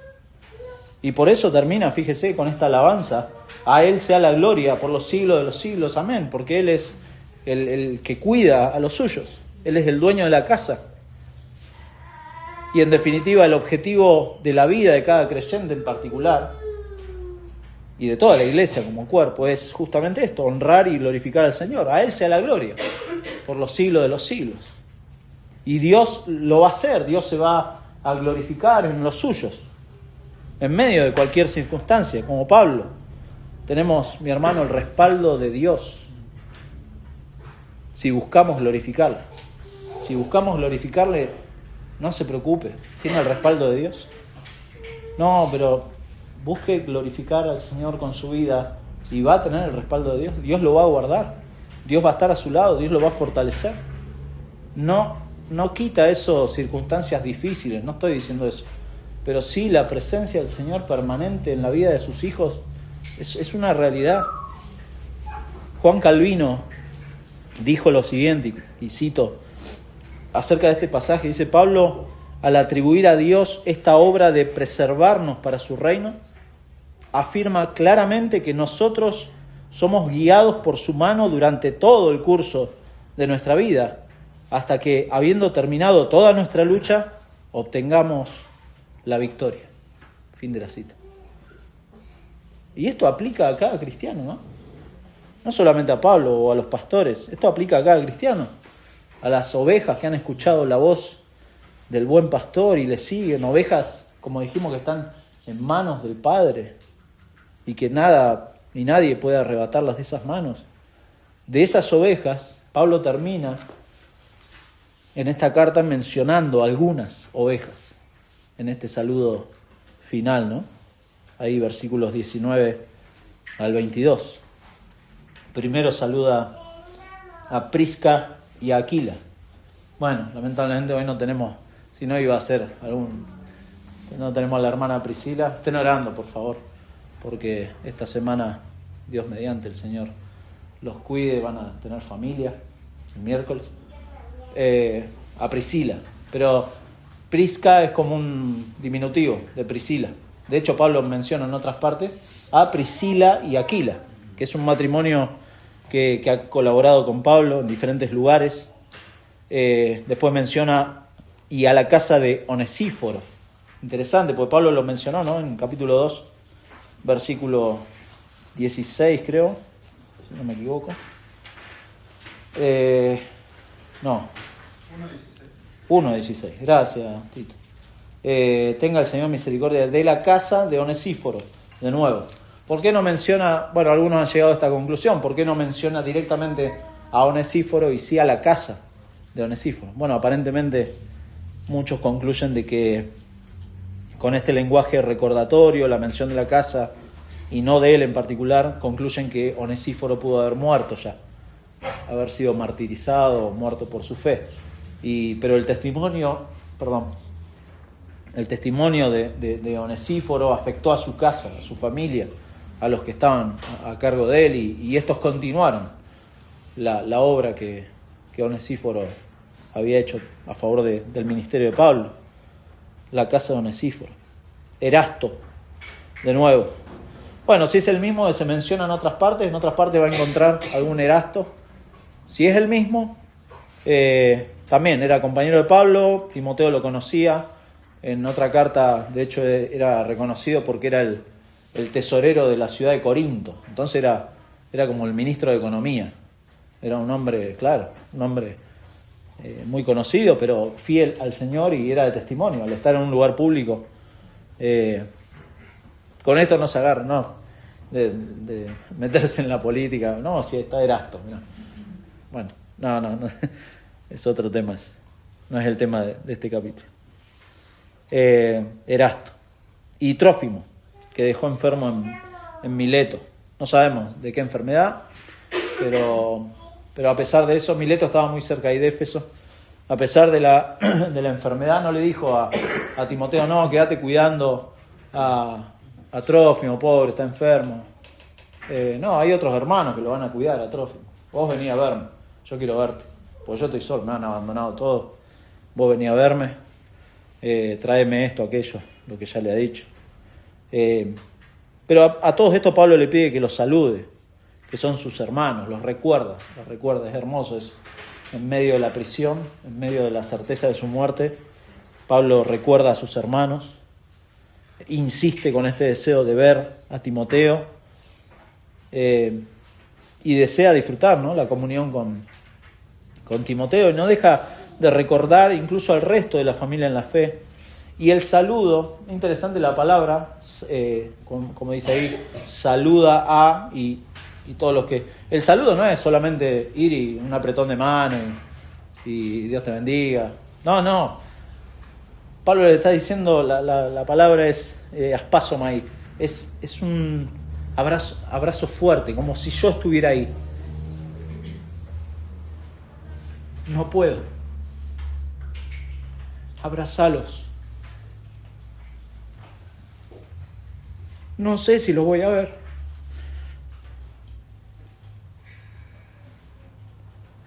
Y por eso termina, fíjese, con esta alabanza: a Él sea la gloria por los siglos de los siglos, amén, porque Él es el que cuida a los suyos, Él es el dueño de la casa. Y en definitiva el objetivo de la vida de cada creyente en particular, y de toda la iglesia como cuerpo, es justamente esto: honrar y glorificar al Señor. A Él sea la gloria por los siglos de los siglos. Y Dios lo va a hacer, Dios se va a glorificar en los suyos, en medio de cualquier circunstancia, como Pablo. Tenemos, mi hermano, el respaldo de Dios si buscamos glorificarle. Si buscamos glorificarle, no se preocupe, tiene el respaldo de Dios. No, pero busque glorificar al Señor con su vida y va a tener el respaldo de Dios. Dios lo va a guardar, Dios va a estar a su lado, Dios lo va a fortalecer. No quita eso circunstancias difíciles, no estoy diciendo eso. Pero sí, la presencia del Señor permanente en la vida de sus hijos es una realidad. Juan Calvino dijo lo siguiente, y cito, acerca de este pasaje, dice: Pablo, al atribuir a Dios esta obra de preservarnos para su reino, afirma claramente que nosotros somos guiados por su mano durante todo el curso de nuestra vida, hasta que, habiendo terminado toda nuestra lucha, obtengamos la victoria. Fin de la cita. Y esto aplica a cada cristiano, ¿no? No solamente a Pablo o a los pastores, esto aplica a cada cristiano, a las ovejas que han escuchado la voz del buen pastor y le siguen, ovejas, como dijimos, que están en manos del Padre y que nada ni nadie puede arrebatarlas de esas manos. De esas ovejas, Pablo termina en esta carta mencionando algunas ovejas en este saludo final, ¿no? Ahí versículos 19 al 22. Primero saluda a Prisca y a Aquila. Bueno, lamentablemente hoy no tenemos, si no iba a ser no tenemos a la hermana Priscila. Estén orando, por favor, porque esta semana, Dios mediante, el Señor los cuide, van a tener familia el miércoles. A Priscila, pero Prisca es como un diminutivo de Priscila. de hecho Pablo menciona en otras partes, a Priscila y Aquila, que es un matrimonio que ha colaborado con Pablo en diferentes lugares. Después menciona y a la casa de Onesíforo. Interesante, porque Pablo lo mencionó, ¿no? En capítulo 2, versículo 16, creo, si no me equivoco. No. 1.16. Gracias, Tito. Tenga el Señor misericordia de la casa de Onesíforo, de nuevo. ¿Por qué no menciona, bueno, algunos han llegado a esta conclusión, ¿por qué no menciona directamente a Onesíforo y sí a la casa de Onesíforo? Bueno, aparentemente muchos concluyen de que con este lenguaje recordatorio, la mención de la casa y no de él en particular, concluyen que Onesíforo pudo haber muerto ya, haber sido martirizado o muerto por su fe. Pero el testimonio de Onesíforo afectó a su casa, a su familia, a los que estaban a cargo de él, y estos continuaron la obra que Onesíforo había hecho a favor del ministerio de Pablo. La casa de Onesíforo. Erasto, de nuevo. Bueno, si es el mismo que se menciona en otras partes va a encontrar algún Erasto. Si es el mismo, también era compañero de Pablo, Timoteo lo conocía. En otra carta, de hecho, era reconocido porque era el tesorero de la ciudad de Corinto. Entonces era como el ministro de Economía. Era un hombre, claro, muy conocido, pero fiel al Señor, y era de testimonio al estar en un lugar público. Con esto no se agarra, no, de meterse en la política. No, si está Erasto. No. Bueno, no, es otro tema, no es el tema de este capítulo. Erasto y Trófimo, que dejó enfermo en Mileto. No sabemos de qué enfermedad, pero a pesar de eso, Mileto estaba muy cerca de Éfeso. A pesar de la enfermedad, no le dijo a Timoteo, no, quédate cuidando a Trófimo, pobre, está enfermo. No, hay otros hermanos que lo van a cuidar a Trófimo. Vos vení a verme, yo quiero verte, porque yo estoy solo, me han abandonado todos. Vos vení a verme, tráeme esto, aquello, lo que ya le ha dicho. Pero a todos estos Pablo le pide que los salude, que son sus hermanos, los recuerda, es hermoso eso. En medio de la prisión, en medio de la certeza de su muerte, Pablo recuerda a sus hermanos, insiste con este deseo de ver a Timoteo, y desea disfrutar, ¿no?, la comunión con Timoteo, y no deja de recordar incluso al resto de la familia en la fe. Y el saludo, interesante la palabra, como dice ahí, saluda a, y todos los que... El saludo no es solamente ir y un apretón de mano y Dios te bendiga. No. Pablo le está diciendo, la palabra es aspasomai, es un abrazo fuerte, como si yo estuviera ahí. No puedo. Abrazalos. No sé si los voy a ver.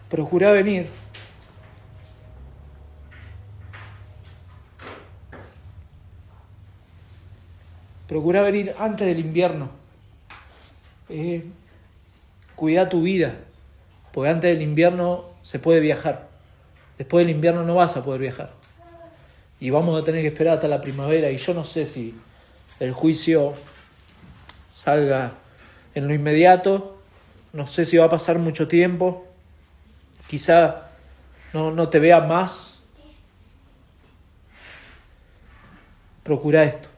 Procurá venir. Procurá venir antes del invierno. Cuidá tu vida, porque antes del invierno se puede viajar. Después del invierno no vas a poder viajar. Y vamos a tener que esperar hasta la primavera. Y yo no sé si el juicio salga en lo inmediato. No sé si va a pasar mucho tiempo. Quizá no te vea más. Procura esto.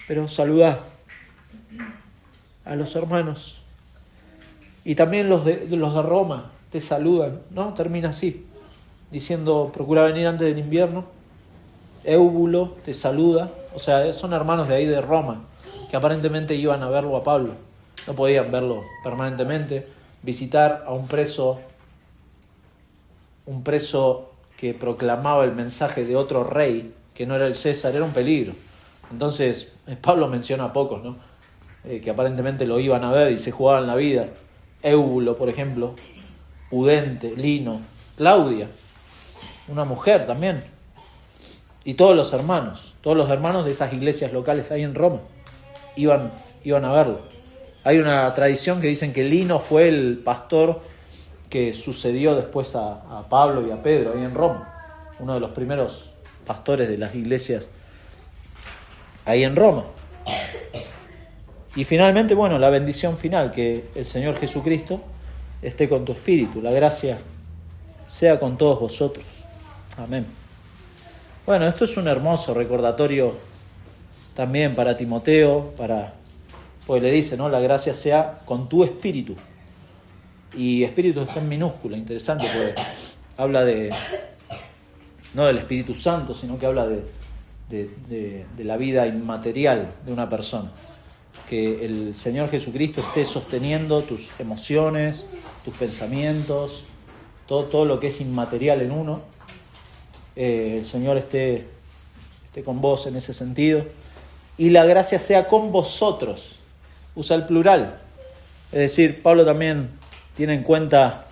Pero saludá a los hermanos. Y también los de Roma te saludan, ¿no? Termina así, diciendo, procura venir antes del invierno. Éubulo te saluda. O sea, son hermanos de ahí de Roma, que aparentemente iban a verlo a Pablo. No podían verlo permanentemente. Visitar a un preso que proclamaba el mensaje de otro rey, que no era el César, era un peligro. Entonces, Pablo menciona a pocos, ¿no? Que aparentemente lo iban a ver y se jugaban la vida. Éubulo, por ejemplo, Pudente, Lino, Claudia, una mujer también. Y todos los hermanos de esas iglesias locales ahí en Roma, iban a verlo. Hay una tradición que dicen que Lino fue el pastor que sucedió después a Pablo y a Pedro ahí en Roma. Uno de los primeros pastores de las iglesias ahí en Roma. Y finalmente, bueno, la bendición final, que el Señor Jesucristo esté con tu espíritu. La gracia sea con todos vosotros. Amén. Bueno, esto es un hermoso recordatorio también para Timoteo, porque le dice, ¿no? La gracia sea con tu espíritu. Y espíritu está en minúscula, interesante, porque habla no del Espíritu Santo, sino que habla de la vida inmaterial de una persona. Que el Señor Jesucristo esté sosteniendo tus emociones, tus pensamientos, todo lo que es inmaterial en uno. El Señor esté con vos en ese sentido. Y la gracia sea con vosotros. Usa el plural. Es decir, Pablo también tiene en cuenta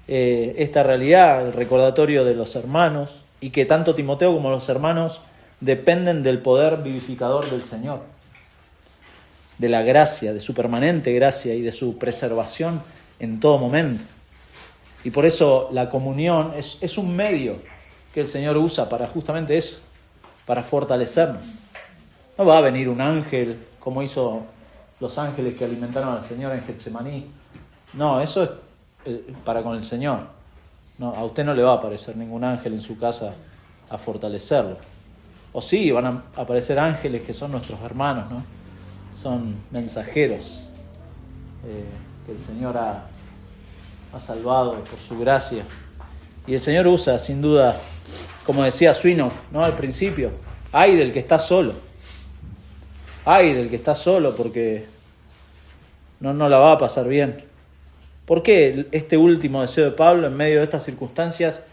esta realidad, el recordatorio de los hermanos, y que tanto Timoteo como los hermanos dependen del poder vivificador del Señor, de la gracia, de su permanente gracia y de su preservación en todo momento. Y por eso la comunión es un medio que el Señor usa para justamente eso, para fortalecernos. No va a venir un ángel como hizo los ángeles que alimentaron al Señor en Getsemaní. No, eso es para con el Señor. No, a usted no le va a aparecer ningún ángel en su casa a fortalecerlo. O sí, van a aparecer ángeles que son nuestros hermanos, ¿no? Son mensajeros que el Señor ha salvado por su gracia. Y el Señor usa, sin duda, como decía Swinnock, ¿no? Al principio, ay del que está solo. Ay del que está solo, porque no la va a pasar bien. ¿Por qué este último deseo de Pablo en medio de estas circunstancias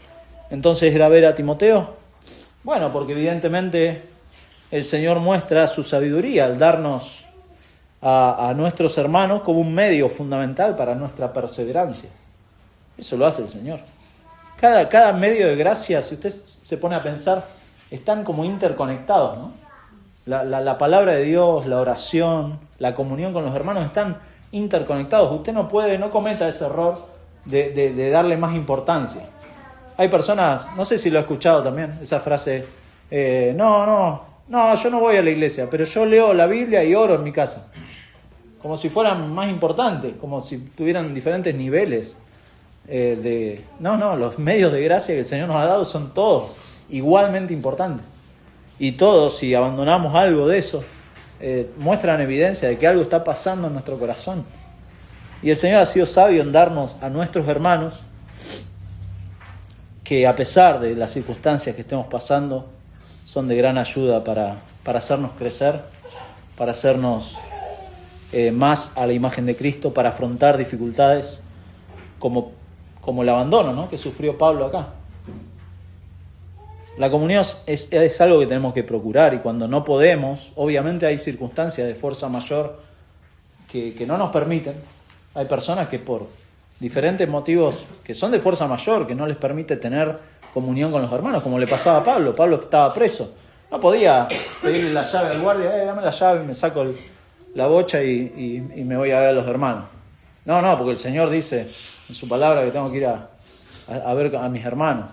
entonces era ver a Timoteo? Bueno, porque evidentemente el Señor muestra su sabiduría al darnos a nuestros hermanos como un medio fundamental para nuestra perseverancia. Eso lo hace el Señor. Cada medio de gracia, si usted se pone a pensar, están como interconectados, ¿no? La palabra de Dios, la oración, la comunión con los hermanos están interconectados. Usted no cometa ese error de darle más importancia. Hay personas, no sé si lo ha escuchado también, esa frase, no, yo no voy a la iglesia, pero yo leo la Biblia y oro en mi casa. Como si fueran más importantes, como si tuvieran diferentes niveles. Los medios de gracia que el Señor nos ha dado son todos igualmente importantes. Y todos, si abandonamos algo de eso, muestran evidencia de que algo está pasando en nuestro corazón. Y el Señor ha sido sabio en darnos a nuestros hermanos que, a pesar de las circunstancias que estemos pasando, son de gran ayuda para hacernos crecer, para hacernos más a la imagen de Cristo, para afrontar dificultades como el abandono, ¿no? que sufrió Pablo acá. La comunión es algo que tenemos que procurar, y cuando no podemos, obviamente hay circunstancias de fuerza mayor que no nos permiten. Hay personas que por diferentes motivos que son de fuerza mayor, que no les permite tener comunión con los hermanos, como le pasaba a Pablo. Pablo estaba preso, no podía pedirle la llave al guardia, dame la llave, me saco la bocha y me voy a ver a los hermanos. No, porque el Señor dice en su palabra que tengo que ir a ver a mis hermanos.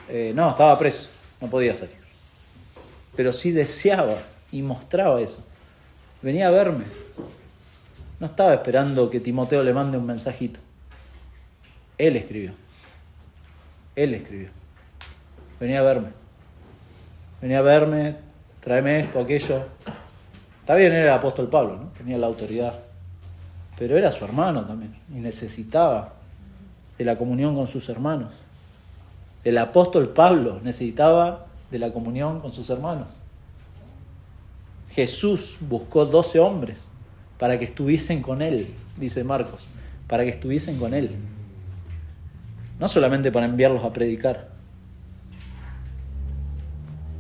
Estaba preso, no podía salir. Pero sí deseaba y mostraba eso. Venía a verme. No estaba esperando que Timoteo le mande un mensajito. Él escribió. Venía a verme, tráeme esto, aquello. Está bien, era el apóstol Pablo, ¿no? Tenía la autoridad. Pero era su hermano también y necesitaba de la comunión con sus hermanos. El apóstol Pablo necesitaba de la comunión con sus hermanos. Jesús buscó 12 hombres para que estuviesen con él, dice Marcos, para que estuviesen con él. No solamente para enviarlos a predicar.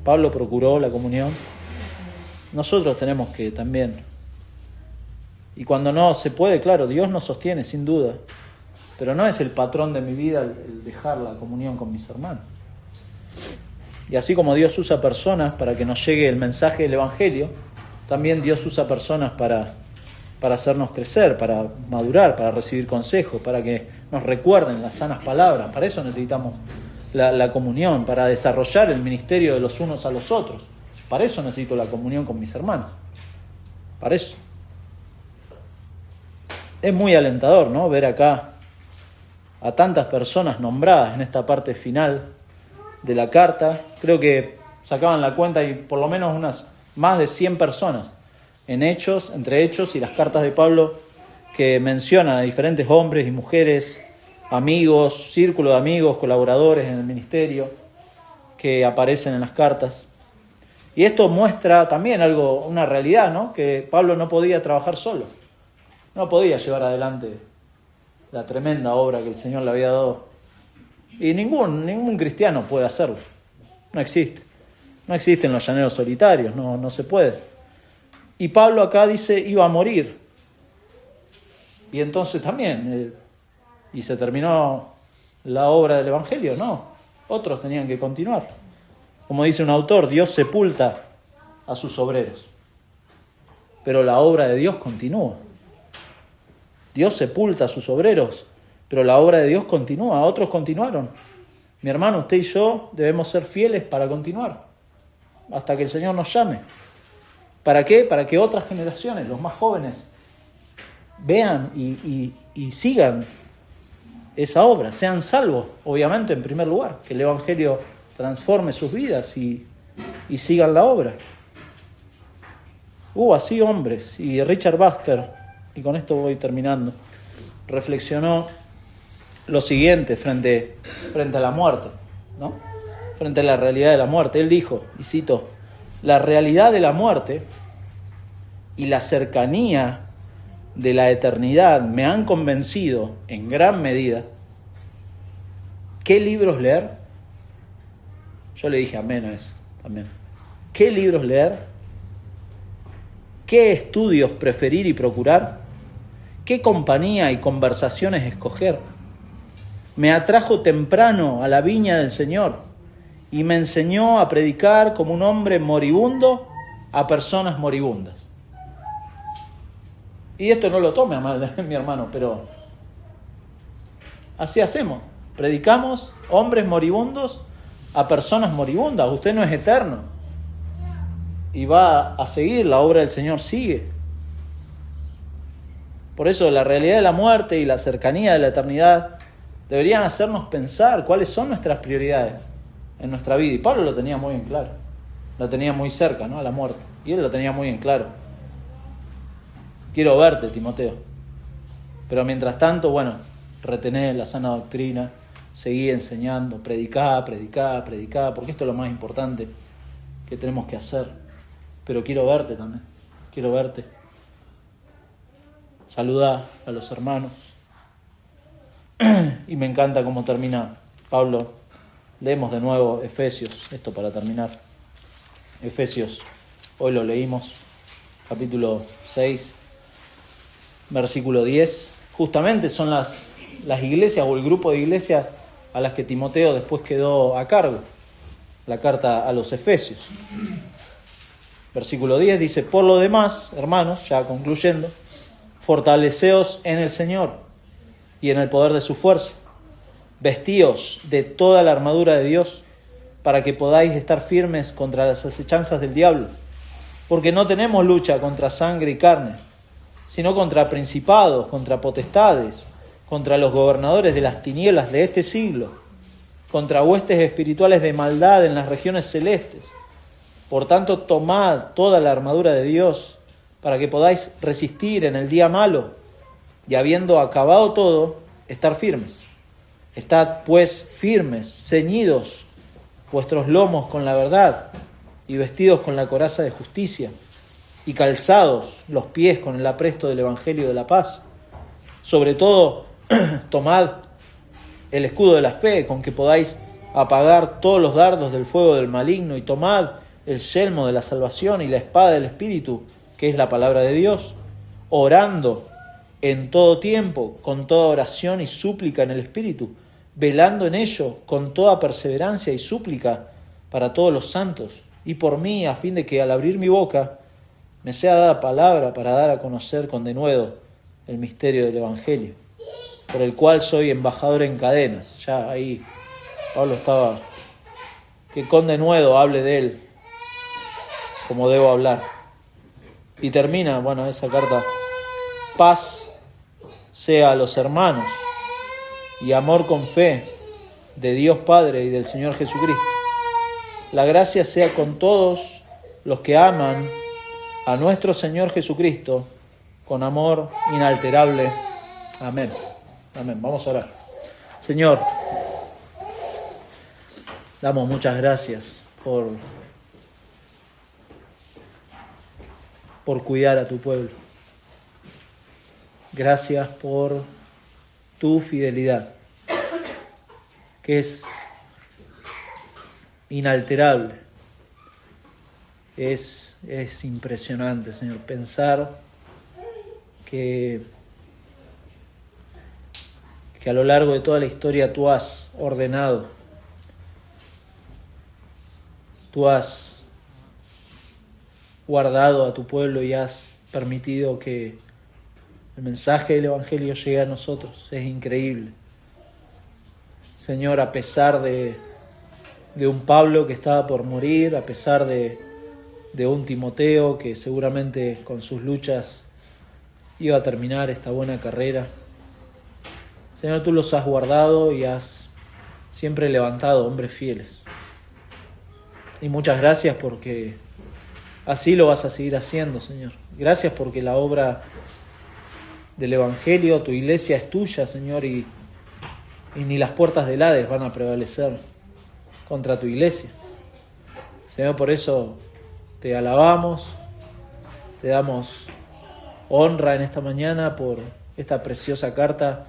Pablo procuró la comunión. Nosotros tenemos que también. Y cuando no se puede, claro, Dios nos sostiene, sin duda. Pero no es el patrón de mi vida el dejar la comunión con mis hermanos. Y así como Dios usa personas para que nos llegue el mensaje del Evangelio, también Dios usa personas para hacernos crecer, para madurar, para recibir consejos, para que nos recuerden las sanas palabras. Para eso necesitamos la comunión, para desarrollar el ministerio de los unos a los otros. Para eso necesito la comunión con mis hermanos. Para eso. Es muy alentador, ¿no?, ver acá a tantas personas nombradas en esta parte final de la carta. Creo que sacaban la cuenta y por lo menos unas más de 100 personas en Hechos, entre Hechos y las cartas de Pablo, que mencionan a diferentes hombres y mujeres, amigos, círculo de amigos, colaboradores en el ministerio, que aparecen en las cartas. Y esto muestra también algo, una realidad, ¿no?, que Pablo no podía trabajar solo, no podía llevar adelante la tremenda obra que el Señor le había dado. Y ningún cristiano puede hacerlo, no existe. No existen los llaneros solitarios, no se puede. Y Pablo acá dice iba a morir. Y entonces también, y se terminó la obra del Evangelio, no. Otros tenían que continuar. Como dice un autor, Dios sepulta a sus obreros. Pero la obra de Dios continúa. Dios sepulta a sus obreros, pero la obra de Dios continúa. Otros continuaron. Mi hermano, usted y yo debemos ser fieles para continuar, hasta que el Señor nos llame. ¿Para qué? Para que otras generaciones, los más jóvenes, vean y sigan esa obra, sean salvos, obviamente, en primer lugar, que el Evangelio transforme sus vidas y sigan la obra. Así hombres, y Richard Baxter, y con esto voy terminando, reflexionó lo siguiente frente a la muerte, ¿no?, frente a la realidad de la muerte. Él dijo, y cito, la realidad de la muerte y la cercanía de la eternidad me han convencido en gran medida. ¿Qué libros leer? Yo le dije amén a eso también. ¿Qué libros leer? ¿Qué estudios preferir y procurar? ¿Qué compañía y conversaciones escoger? Me atrajo temprano a la viña del Señor y me enseñó a predicar como un hombre moribundo a personas moribundas. Y esto no lo tome a mal, mi hermano, pero así hacemos. Predicamos hombres moribundos a personas moribundas. Usted no es eterno y va a seguir, la obra del Señor sigue. Por eso la realidad de la muerte y la cercanía de la eternidad deberían hacernos pensar cuáles son nuestras prioridades en nuestra vida. Y Pablo lo tenía muy en claro. Lo tenía muy cerca, ¿no?, a la muerte. Y él lo tenía muy en claro. Quiero verte, Timoteo. Pero mientras tanto, retené la sana doctrina, seguí enseñando, predicá, porque esto es lo más importante que tenemos que hacer. Pero quiero verte también. Quiero verte. Saludá a los hermanos. Y me encanta cómo termina Pablo. Leemos de nuevo Efesios, esto para terminar. Efesios, hoy lo leímos, capítulo 6, versículo 10. Justamente son las iglesias o el grupo de iglesias a las que Timoteo después quedó a cargo. La carta a los Efesios. Versículo 10 dice, por lo demás, hermanos, ya concluyendo, fortaleceos en el Señor y en el poder de su fuerza. Vestíos de toda la armadura de Dios para que podáis estar firmes contra las acechanzas del diablo. Porque no tenemos lucha contra sangre y carne, sino contra principados, contra potestades, contra los gobernadores de las tinieblas de este siglo, contra huestes espirituales de maldad en las regiones celestes. Por tanto, tomad toda la armadura de Dios para que podáis resistir en el día malo y habiendo acabado todo, estar firmes. Estad pues firmes, ceñidos vuestros lomos con la verdad y vestidos con la coraza de justicia y calzados los pies con el apresto del Evangelio de la paz. Sobre todo, tomad el escudo de la fe con que podáis apagar todos los dardos del fuego del maligno y tomad el yelmo de la salvación y la espada del Espíritu, que es la palabra de Dios, orando en todo tiempo, con toda oración y súplica en el Espíritu, velando en ello con toda perseverancia y súplica para todos los santos y por mí, a fin de que al abrir mi boca me sea dada palabra para dar a conocer con denuedo el misterio del Evangelio, por el cual soy embajador en cadenas. Ya ahí Pablo estaba, que con denuedo hable de él como debo hablar. Y termina, esa carta: paz sea a los hermanos y amor con fe de Dios Padre y del Señor Jesucristo. La gracia sea con todos los que aman a nuestro Señor Jesucristo con amor inalterable. Amén. Amén. Vamos a orar. Señor, damos muchas gracias por cuidar a tu pueblo. Gracias por tu fidelidad, que es inalterable. Es impresionante, Señor, pensar que a lo largo de toda la historia tú has ordenado, tú has guardado a tu pueblo y has permitido que el mensaje del Evangelio llegue a nosotros. Es increíble. Señor, a pesar de un Pablo que estaba por morir, a pesar de un Timoteo que seguramente con sus luchas iba a terminar esta buena carrera, Señor, tú los has guardado y has siempre levantado hombres fieles. Y muchas gracias porque así lo vas a seguir haciendo, Señor. Gracias porque la obra del Evangelio, tu iglesia es tuya, Señor, y ni las puertas del Hades van a prevalecer contra tu iglesia. Señor, por eso te alabamos, te damos honra en esta mañana por esta preciosa carta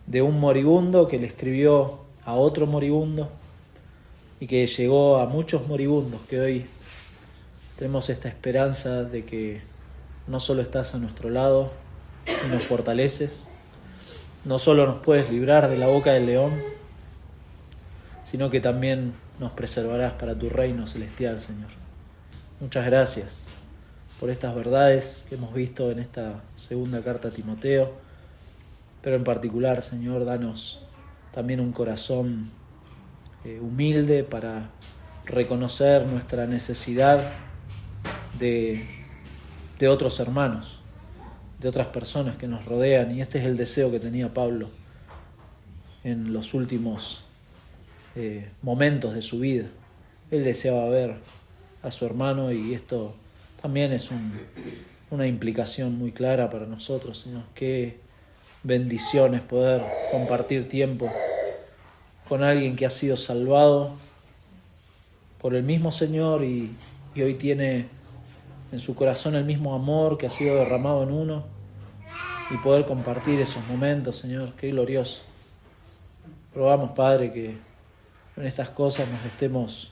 de un moribundo que le escribió a otro moribundo y que llegó a muchos moribundos, que hoy tenemos esta esperanza de que no solo estás a nuestro lado y nos fortaleces, no solo nos puedes librar de la boca del león, sino que también nos preservarás para tu reino celestial, Señor. Muchas gracias por estas verdades que hemos visto en esta segunda carta a Timoteo, pero en particular, Señor, danos también un corazón humilde para reconocer nuestra necesidad de otros hermanos, de otras personas que nos rodean, y este es el deseo que tenía Pablo en los últimos momentos de su vida. Él deseaba ver a su hermano, y esto también es una implicación muy clara para nosotros, Señor. Qué bendiciones poder compartir tiempo con alguien que ha sido salvado por el mismo Señor y hoy tiene en su corazón el mismo amor que ha sido derramado en uno, y poder compartir esos momentos, Señor. Qué glorioso. Rogamos, Padre, que en estas cosas nos estemos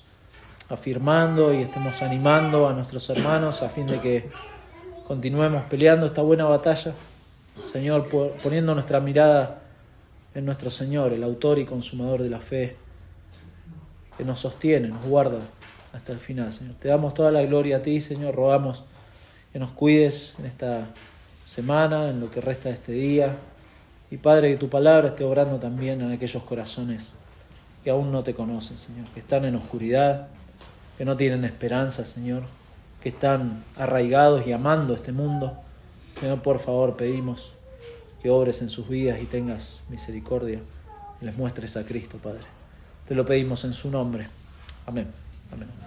afirmando y estemos animando a nuestros hermanos a fin de que continuemos peleando esta buena batalla, Señor, poniendo nuestra mirada en nuestro Señor, el autor y consumador de la fe, que nos sostiene, nos guarda hasta el final, Señor. Te damos toda la gloria a ti, Señor. Rogamos que nos cuides en esta semana, en lo que resta de este día. Y, Padre, que tu palabra esté obrando también en aquellos corazones que aún no te conocen, Señor, que están en oscuridad, que no tienen esperanza, Señor, que están arraigados y amando este mundo. Señor, por favor, pedimos que obres en sus vidas y tengas misericordia y les muestres a Cristo, Padre. Te lo pedimos en su nombre. Amén. Amén.